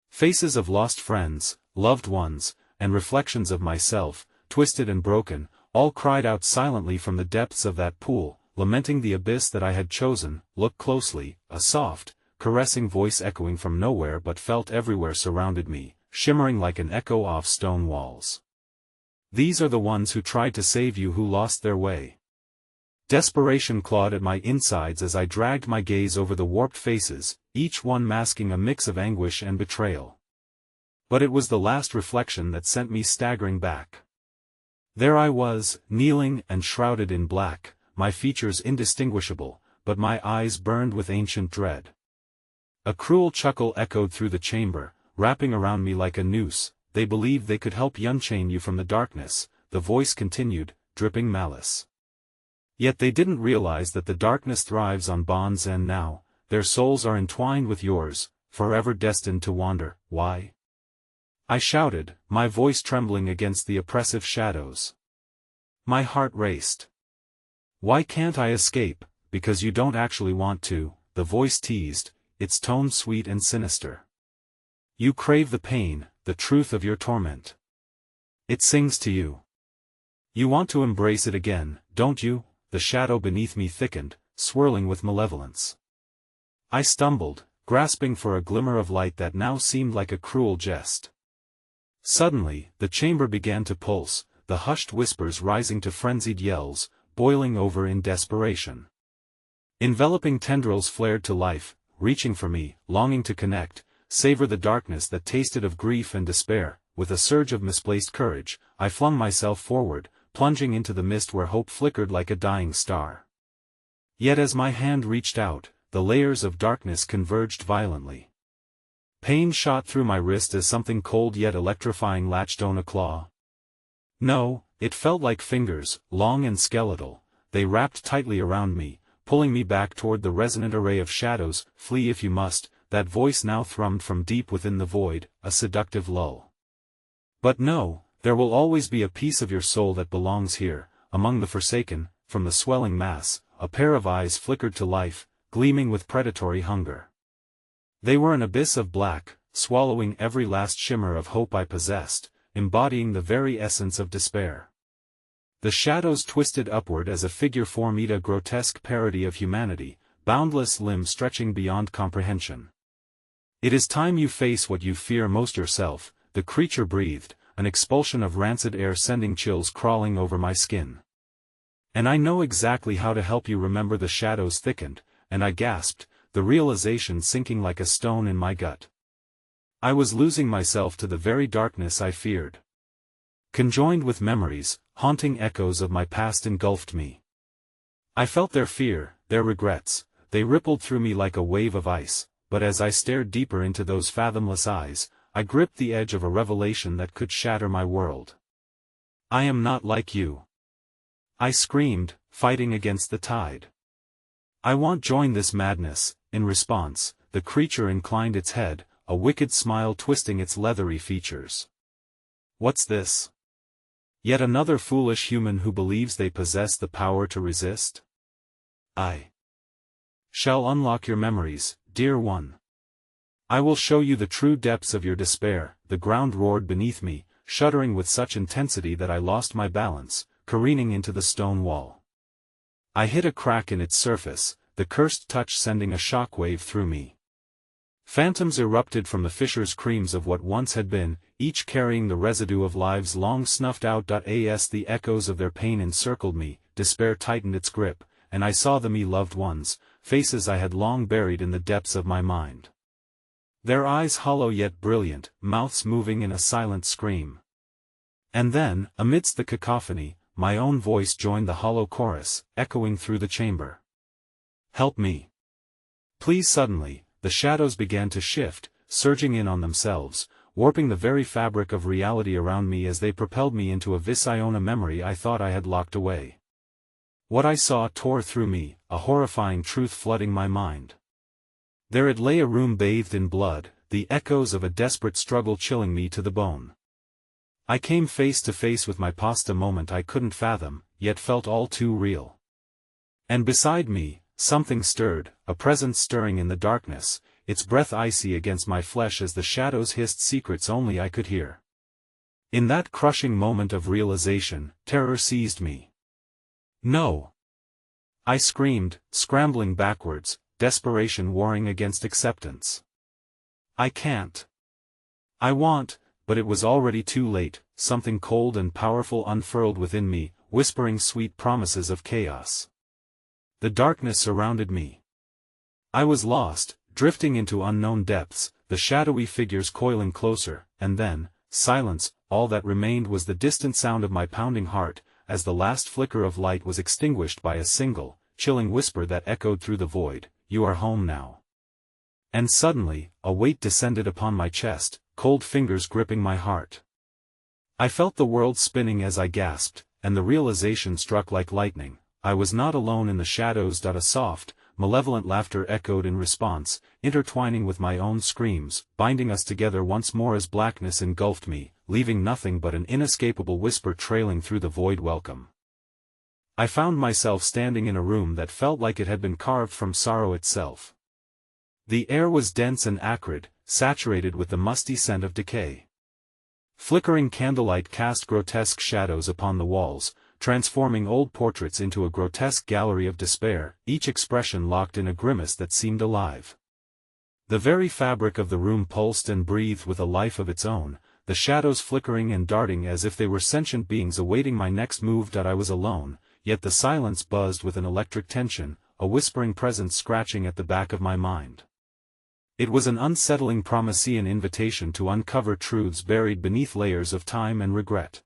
[SPEAKER 1] Faces of lost friends, loved ones, and reflections of myself, twisted and broken, all cried out silently from the depths of that pool, lamenting the abyss that I had chosen. Look closely, a soft, caressing voice echoing from nowhere but felt everywhere surrounded me, shimmering like an echo off stone walls. These are the ones who tried to save you, who lost their way. Desperation clawed at my insides as I dragged my gaze over the warped faces, each one masking a mix of anguish and betrayal. But it was the last reflection that sent me staggering back. There I was, kneeling and shrouded in black, my features indistinguishable, but my eyes burned with ancient dread. A cruel chuckle echoed through the chamber, wrapping around me like a noose. They believed they could help unchain you from the darkness, the voice continued, dripping malice. Yet they didn't realize that the darkness thrives on bonds, and now, their souls are entwined with yours, forever destined to wander. Why? I shouted, my voice trembling against the oppressive shadows. My heart raced. Why can't I escape? Because you don't actually want to, the voice teased, its tone sweet and sinister. You crave the pain, the truth of your torment. It sings to you. You want to embrace it again, don't you? The shadow beneath me thickened, swirling with malevolence. I stumbled, grasping for a glimmer of light that now seemed like a cruel jest. Suddenly, the chamber began to pulse, the hushed whispers rising to frenzied yells, boiling over in desperation. Enveloping tendrils flared to life, reaching for me, longing to connect, savor the darkness that tasted of grief and despair. With a surge of misplaced courage, I flung myself forward, plunging into the mist where hope flickered like a dying star. Yet as my hand reached out, the layers of darkness converged violently. Pain shot through my wrist as something cold yet electrifying latched on a claw. No, it felt like fingers, long and skeletal. They wrapped tightly around me, pulling me back toward the resonant array of shadows. Flee if you must, that voice now thrummed from deep within the void, a seductive lull. But no, there will always be a piece of your soul that belongs here, among the forsaken. From the swelling mass, a pair of eyes flickered to life, gleaming with predatory hunger. They were an abyss of black, swallowing every last shimmer of hope I possessed, embodying the very essence of despair. The shadows twisted upward as a figure formed, a grotesque parody of humanity, boundless limbs stretching beyond comprehension. It is time you face what you fear most yourself, the creature breathed, an expulsion of rancid air sending chills crawling over my skin. And I know exactly how to help you. Remember. The shadows thickened, and I gasped, the realization sinking like a stone in my gut. I was losing myself to the very darkness I feared. Conjoined with memories, haunting echoes of my past engulfed me. I felt their fear, their regrets, they rippled through me like a wave of ice, but as I stared deeper into those fathomless eyes, I gripped the edge of a revelation that could shatter my world. I am not like you. I screamed, fighting against the tide. I won't join this madness. In response, the creature inclined its head, a wicked smile twisting its leathery features. What's this? Yet another foolish human who believes they possess the power to resist? I shall unlock your memories, dear one. I will show you the true depths of your despair. The ground roared beneath me, shuddering with such intensity that I lost my balance, careening into the stone wall. I hit a crack in its surface, the cursed touch sending a shockwave through me. Phantoms erupted from the fissure's creams of what once had been, each carrying the residue of lives long snuffed out. As the echoes of their pain encircled me, despair tightened its grip, and I saw them, loved ones, faces I had long buried in the depths of my mind. Their eyes hollow yet brilliant, mouths moving in a silent scream. And then, amidst the cacophony, my own voice joined the hollow chorus, echoing through the chamber. Help me. Please. Suddenly, the shadows began to shift, surging in on themselves, warping the very fabric of reality around me as they propelled me into a visiona memory I thought I had locked away. What I saw tore through me, a horrifying truth flooding my mind. There it lay, a room bathed in blood, the echoes of a desperate struggle chilling me to the bone. I came face to face with my past, a moment I couldn't fathom, yet felt all too real. And beside me, something stirred, a presence stirring in the darkness, its breath icy against my flesh as the shadows hissed secrets only I could hear. In that crushing moment of realization, terror seized me. No! I screamed, scrambling backwards, desperation warring against acceptance. I can't. I want, but it was already too late. Something cold and powerful unfurled within me, whispering sweet promises of chaos. The darkness surrounded me. I was lost, drifting into unknown depths, the shadowy figures coiling closer, and then, silence. All that remained was the distant sound of my pounding heart, as the last flicker of light was extinguished by a single, chilling whisper that echoed through the void, "You are home now." And suddenly, a weight descended upon my chest, cold fingers gripping my heart. I felt the world spinning as I gasped, and the realization struck like lightning. I was not alone in the shadows. A soft, malevolent laughter echoed in response, intertwining with my own screams, binding us together once more as blackness engulfed me, leaving nothing but an inescapable whisper trailing through the void. "Welcome." I found myself standing in a room that felt like it had been carved from sorrow itself. The air was dense and acrid, saturated with the musty scent of decay. Flickering candlelight cast grotesque shadows upon the walls, transforming old portraits into a grotesque gallery of despair, each expression locked in a grimace that seemed alive. The very fabric of the room pulsed and breathed with a life of its own, the shadows flickering and darting as if they were sentient beings awaiting my next move. I was alone, yet the silence buzzed with an electric tension, a whispering presence scratching at the back of my mind. It was an unsettling Promethean invitation to uncover truths buried beneath layers of time and regret.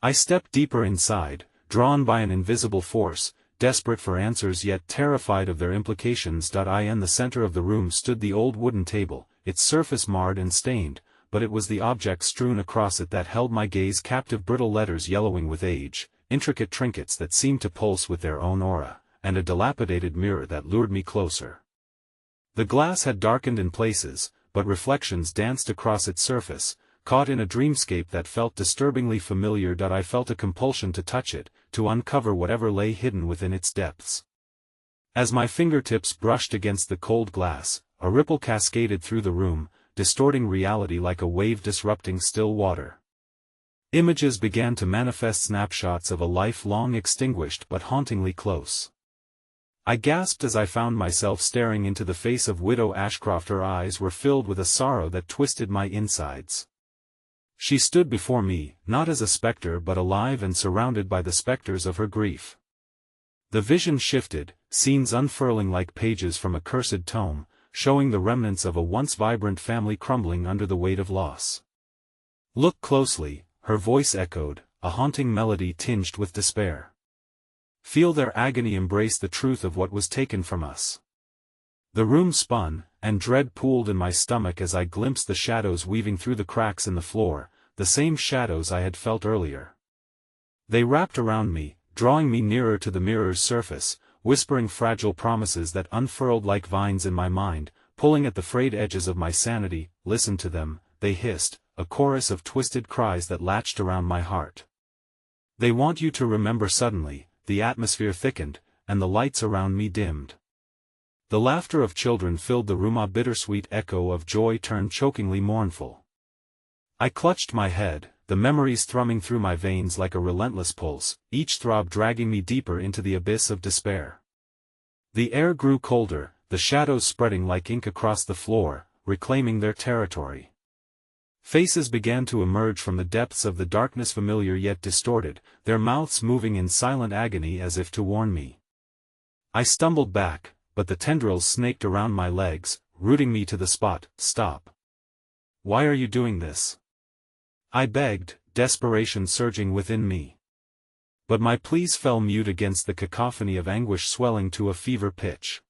[SPEAKER 1] I stepped deeper inside, drawn by an invisible force, desperate for answers yet terrified of their implications. In the center of the room stood the old wooden table, its surface marred and stained, but it was the object strewn across it that held my gaze captive. Brittle letters yellowing with age, intricate trinkets that seemed to pulse with their own aura, and a dilapidated mirror that lured me closer. The glass had darkened in places, but reflections danced across its surface, caught in a dreamscape that felt disturbingly familiar. I felt a compulsion to touch it, to uncover whatever lay hidden within its depths. As my fingertips brushed against the cold glass, a ripple cascaded through the room, distorting reality like a wave disrupting still water. Images began to manifest, snapshots of a life long extinguished but hauntingly close. I gasped as I found myself staring into the face of Widow Ashcroft. Her eyes were filled with a sorrow that twisted my insides. She stood before me, not as a specter but alive and surrounded by the specters of her grief. The vision shifted, scenes unfurling like pages from a cursed tome, showing the remnants of a once vibrant family crumbling under the weight of loss. "Look closely," her voice echoed, a haunting melody tinged with despair. "Feel their agony, embrace the truth of what was taken from us." The room spun, and dread pooled in my stomach as I glimpsed the shadows weaving through the cracks in the floor, the same shadows I had felt earlier. They wrapped around me, drawing me nearer to the mirror's surface, whispering fragile promises that unfurled like vines in my mind, pulling at the frayed edges of my sanity. "Listen to them," they hissed, a chorus of twisted cries that latched around my heart. "They want you to remember." Suddenly, the atmosphere thickened, and the lights around me dimmed. The laughter of children filled the room, a bittersweet echo of joy turned chokingly mournful. I clutched my head, the memories thrumming through my veins like a relentless pulse, each throb dragging me deeper into the abyss of despair. The air grew colder, the shadows spreading like ink across the floor, reclaiming their territory. Faces began to emerge from the depths of the darkness, familiar yet distorted, their mouths moving in silent agony as if to warn me. I stumbled back, but the tendrils snaked around my legs, rooting me to the spot. "Stop. Why are you doing this?" I begged, desperation surging within me. But my pleas fell mute against the cacophony of anguish swelling to a fever pitch.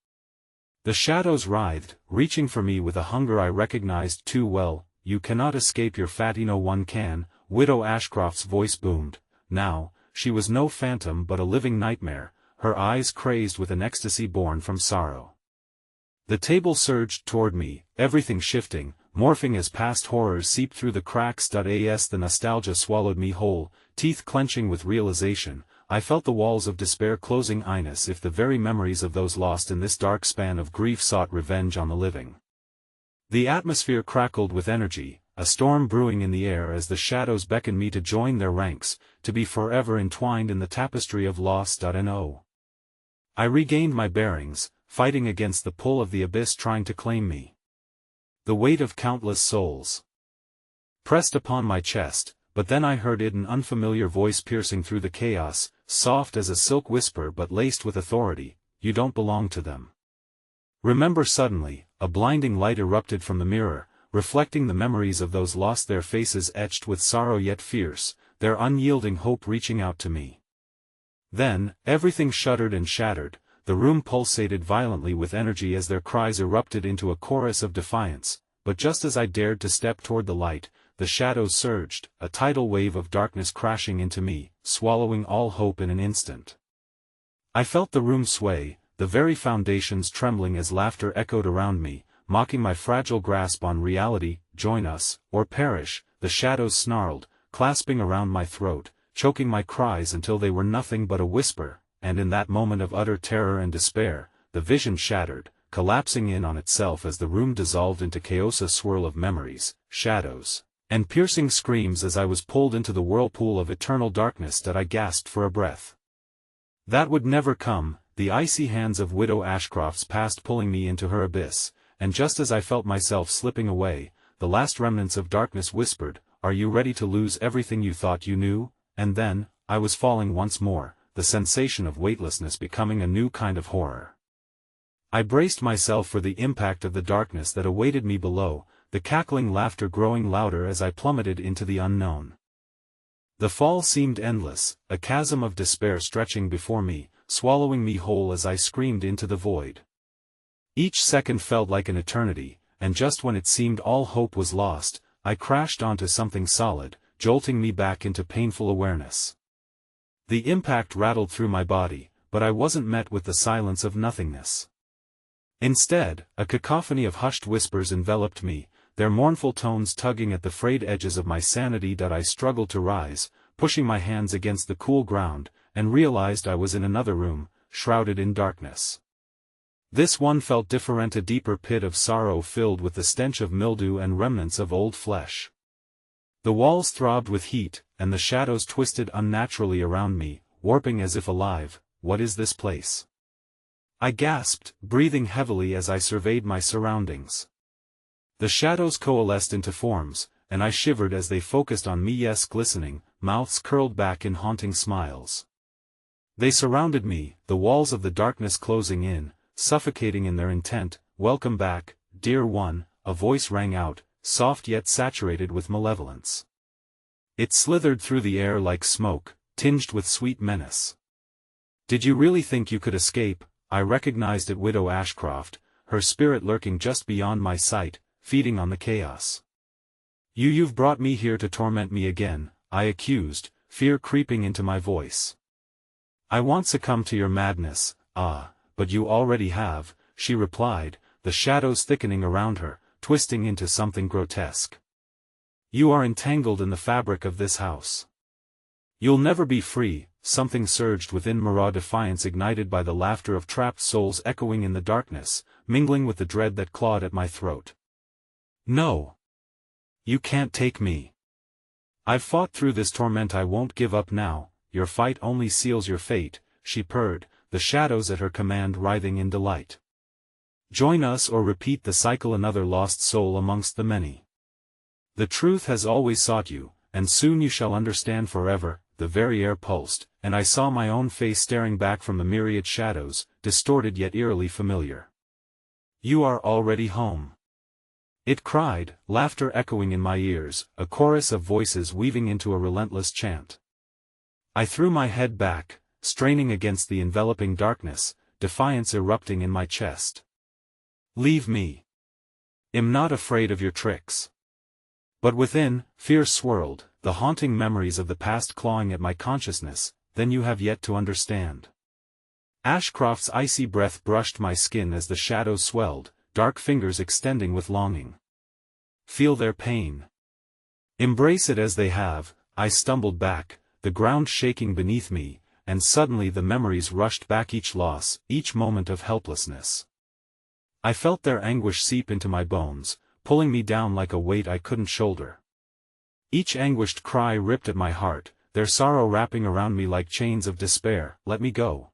[SPEAKER 1] The shadows writhed, reaching for me with a hunger I recognized too well. "You cannot escape your fate." "No one can," Widow Ashcroft's voice boomed. Now, she was no phantom but a living nightmare, her eyes crazed with an ecstasy born from sorrow. The table surged toward me, everything shifting, morphing as past horrors seeped through the cracks. As the nostalgia swallowed me whole, teeth clenching with realization, I felt the walls of despair closing in as if the very memories of those lost in this dark span of grief sought revenge on the living. The atmosphere crackled with energy, a storm brewing in the air as the shadows beckoned me to join their ranks, to be forever entwined in the tapestry of loss. I regained my bearings, fighting against the pull of the abyss trying to claim me. The weight of countless souls pressed upon my chest, but then I heard an unfamiliar voice piercing through the chaos, soft as a silk whisper but laced with authority. "You don't belong to them. Remember." Suddenly, a blinding light erupted from the mirror, reflecting the memories of those lost, their faces etched with sorrow yet fierce, their unyielding hope reaching out to me. Then, everything shuddered and shattered, the room pulsated violently with energy as their cries erupted into a chorus of defiance, but just as I dared to step toward the light, the shadows surged, a tidal wave of darkness crashing into me, swallowing all hope in an instant. I felt the room sway, the very foundations trembling as laughter echoed around me, mocking my fragile grasp on reality. Join us, or perish, the shadows snarled, clasping around my throat, choking my cries until they were nothing but a whisper, and in that moment of utter terror and despair, the vision shattered, collapsing in on itself as the room dissolved into chaos, a swirl of memories, shadows, and piercing screams as I was pulled into the whirlpool of eternal darkness that I gasped for a breath. That would never come. The icy hands of Widow Ashcroft's past pulling me into her abyss, and just as I felt myself slipping away, the last remnants of darkness whispered, "Are you ready to lose everything you thought you knew?" And then, I was falling once more, the sensation of weightlessness becoming a new kind of horror. I braced myself for the impact of the darkness that awaited me below, the cackling laughter growing louder as I plummeted into the unknown. The fall seemed endless, a chasm of despair stretching before me, swallowing me whole as I screamed into the void. Each second felt like an eternity, and just when it seemed all hope was lost, I crashed onto something solid, jolting me back into painful awareness. The impact rattled through my body, but I wasn't met with the silence of nothingness. Instead, a cacophony of hushed whispers enveloped me, their mournful tones tugging at the frayed edges of my sanity. I struggled to rise, pushing my hands against the cool ground, and realized I was in another room, shrouded in darkness. This one felt different, a deeper pit of sorrow filled with the stench of mildew and remnants of old flesh. The walls throbbed with heat, and the shadows twisted unnaturally around me, warping as if alive. What is this place? I gasped, breathing heavily as I surveyed my surroundings. The shadows coalesced into forms, and I shivered as they focused on me. Yes, glistening, mouths curled back in haunting smiles. They surrounded me, the walls of the darkness closing in, suffocating in their intent. "Welcome back, dear one," a voice rang out, soft yet saturated with malevolence. It slithered through the air like smoke, tinged with sweet menace. "Did you really think you could escape?" I recognized it, Widow Ashcroft, her spirit lurking just beyond my sight, feeding on the chaos. You've brought me here to torment me again," I accused, fear creeping into my voice. "I won't succumb to your madness." "Ah, but you already have," she replied, the shadows thickening around her, twisting into something grotesque. "You are entangled in the fabric of this house. You'll never be free." Something surged within me, raw defiance ignited by the laughter of trapped souls echoing in the darkness, mingling with the dread that clawed at my throat. "No. You can't take me. I've fought through this torment. I won't give up now." "Your fight only seals your fate," she purred, the shadows at her command writhing in delight. "Join us or repeat the cycle, another lost soul amongst the many. The truth has always sought you, and soon you shall understand forever." The very air pulsed, and I saw my own face staring back from the myriad shadows, distorted yet eerily familiar. "You are already home," it cried, laughter echoing in my ears, a chorus of voices weaving into a relentless chant. I threw my head back, straining against the enveloping darkness, defiance erupting in my chest. "Leave me. I'm not afraid of your tricks." But within, fear swirled, the haunting memories of the past clawing at my consciousness. "Then you have yet to understand." Ashcroft's icy breath brushed my skin as the shadows swelled, dark fingers extending with longing. "Feel their pain. Embrace it as they have." I stumbled back, the ground shaking beneath me, and suddenly the memories rushed back, each loss, each moment of helplessness. I felt their anguish seep into my bones, pulling me down like a weight I couldn't shoulder. Each anguished cry ripped at my heart, their sorrow wrapping around me like chains of despair. "Let me go,"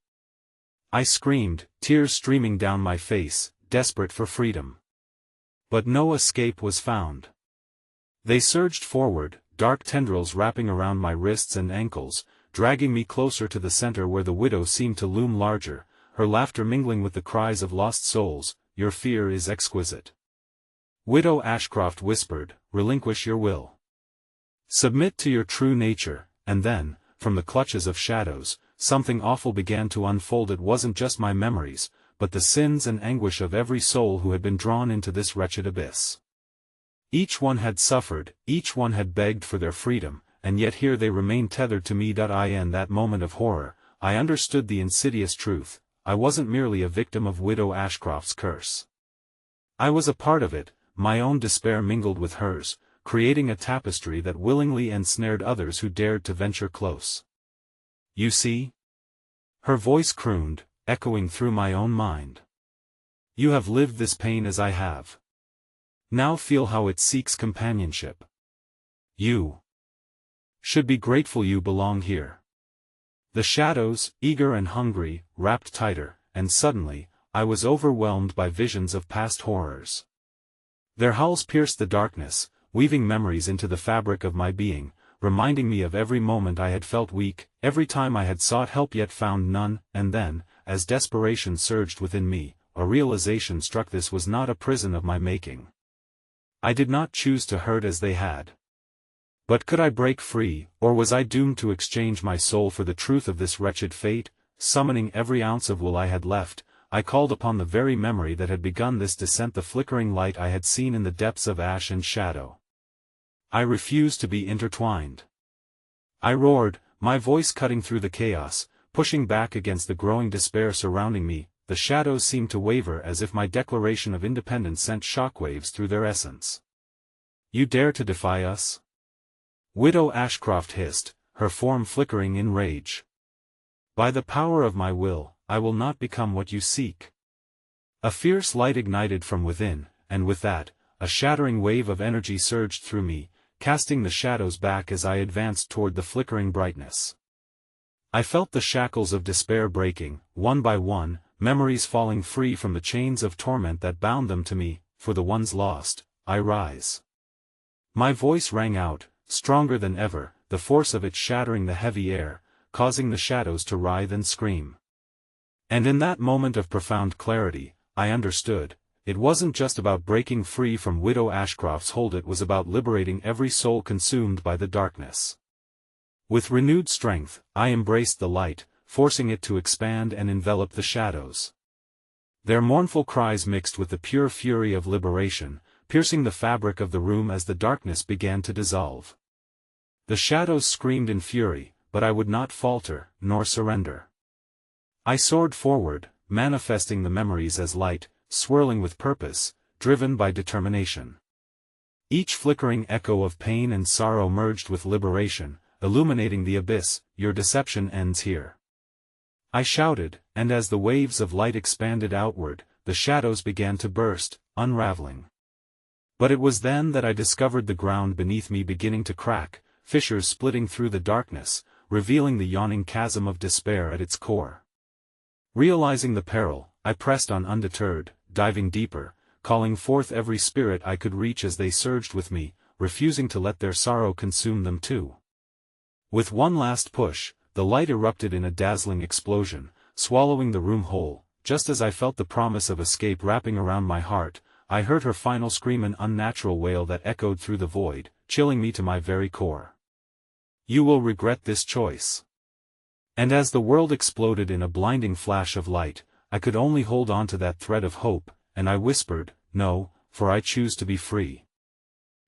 [SPEAKER 1] I screamed, tears streaming down my face, desperate for freedom. But no escape was found. They surged forward, dark tendrils wrapping around my wrists and ankles, dragging me closer to the center where the widow seemed to loom larger, her laughter mingling with the cries of lost souls. "Your fear is exquisite," Widow Ashcroft whispered. "Relinquish your will. Submit to your true nature, and then, from the clutches of shadows, something awful began to unfold. It wasn't just my memories, but the sins and anguish of every soul who had been drawn into this wretched abyss. Each one had suffered, each one had begged for their freedom, and yet here they remained tethered to me. In that moment of horror, I understood the insidious truth. I wasn't merely a victim of Widow Ashcroft's curse. I was a part of it, my own despair mingled with hers, creating a tapestry that willingly ensnared others who dared to venture close. You see? Her voice crooned, echoing through my own mind. You have lived this pain as I have. Now feel how it seeks companionship. You should be grateful you belong here. The shadows, eager and hungry, wrapped tighter, and suddenly, I was overwhelmed by visions of past horrors. Their howls pierced the darkness, weaving memories into the fabric of my being, reminding me of every moment I had felt weak, every time I had sought help yet found none, and then, as desperation surged within me, a realization struck: this was not a prison of my making. I did not choose to hurt as they had. But could I break free, or was I doomed to exchange my soul for the truth of this wretched fate? Summoning every ounce of will I had left, I called upon the very memory that had begun this descent, the flickering light I had seen in the depths of ash and shadow. I refused to be intertwined. I roared, my voice cutting through the chaos, pushing back against the growing despair surrounding me. The shadows seemed to waver as if my declaration of independence sent shockwaves through their essence. You dare to defy us? Widow Ashcroft hissed, her form flickering in rage. By the power of my will, I will not become what you seek. A fierce light ignited from within, and with that, a shattering wave of energy surged through me, casting the shadows back as I advanced toward the flickering brightness. I felt the shackles of despair breaking, one by one, memories falling free from the chains of torment that bound them to me. For the ones lost, I rise. My voice rang out, stronger than ever, the force of it shattering the heavy air, causing the shadows to writhe and scream. And in that moment of profound clarity, I understood, it wasn't just about breaking free from Widow Ashcroft's hold, it was about liberating every soul consumed by the darkness. With renewed strength, I embraced the light, forcing it to expand and envelop the shadows. Their mournful cries mixed with the pure fury of liberation, piercing the fabric of the room as the darkness began to dissolve. The shadows screamed in fury, but I would not falter, nor surrender. I soared forward, manifesting the memories as light, swirling with purpose, driven by determination. Each flickering echo of pain and sorrow merged with liberation, illuminating the abyss. Your deception ends here. I shouted, and as the waves of light expanded outward, the shadows began to burst, unraveling. But it was then that I discovered the ground beneath me beginning to crack, fissures splitting through the darkness, revealing the yawning chasm of despair at its core. Realizing the peril, I pressed on undeterred, diving deeper, calling forth every spirit I could reach as they surged with me, refusing to let their sorrow consume them too. With one last push, the light erupted in a dazzling explosion, swallowing the room whole. Just as I felt the promise of escape wrapping around my heart, I heard her final scream, an unnatural wail that echoed through the void, chilling me to my very core. You will regret this choice. And as the world exploded in a blinding flash of light, I could only hold on to that thread of hope, and I whispered, no, for I choose to be free.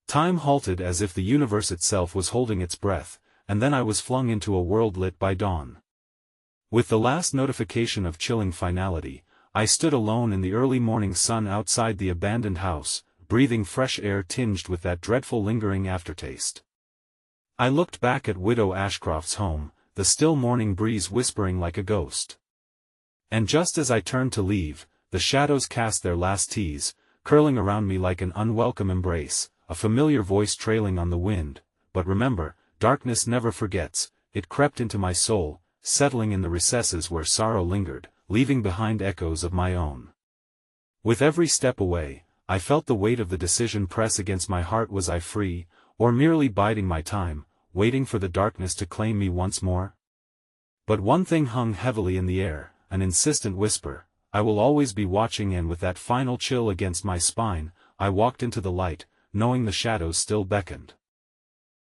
[SPEAKER 1] Time halted as if the universe itself was holding its breath, and then I was flung into a world lit by dawn. With the last notification of chilling finality, I stood alone in the early morning sun outside the abandoned house, breathing fresh air tinged with that dreadful lingering aftertaste. I looked back at Widow Ashcroft's home, the still morning breeze whispering like a ghost. And just as I turned to leave, the shadows cast their last tease, curling around me like an unwelcome embrace, a familiar voice trailing on the wind. But remember, darkness never forgets. It crept into my soul, settling in the recesses where sorrow lingered, leaving behind echoes of my own. With every step away, I felt the weight of the decision press against my heart. Was I free, or merely biding my time, waiting for the darkness to claim me once more? But one thing hung heavily in the air, an insistent whisper: I will always be watching. And with that final chill against my spine, I walked into the light, knowing the shadows still beckoned.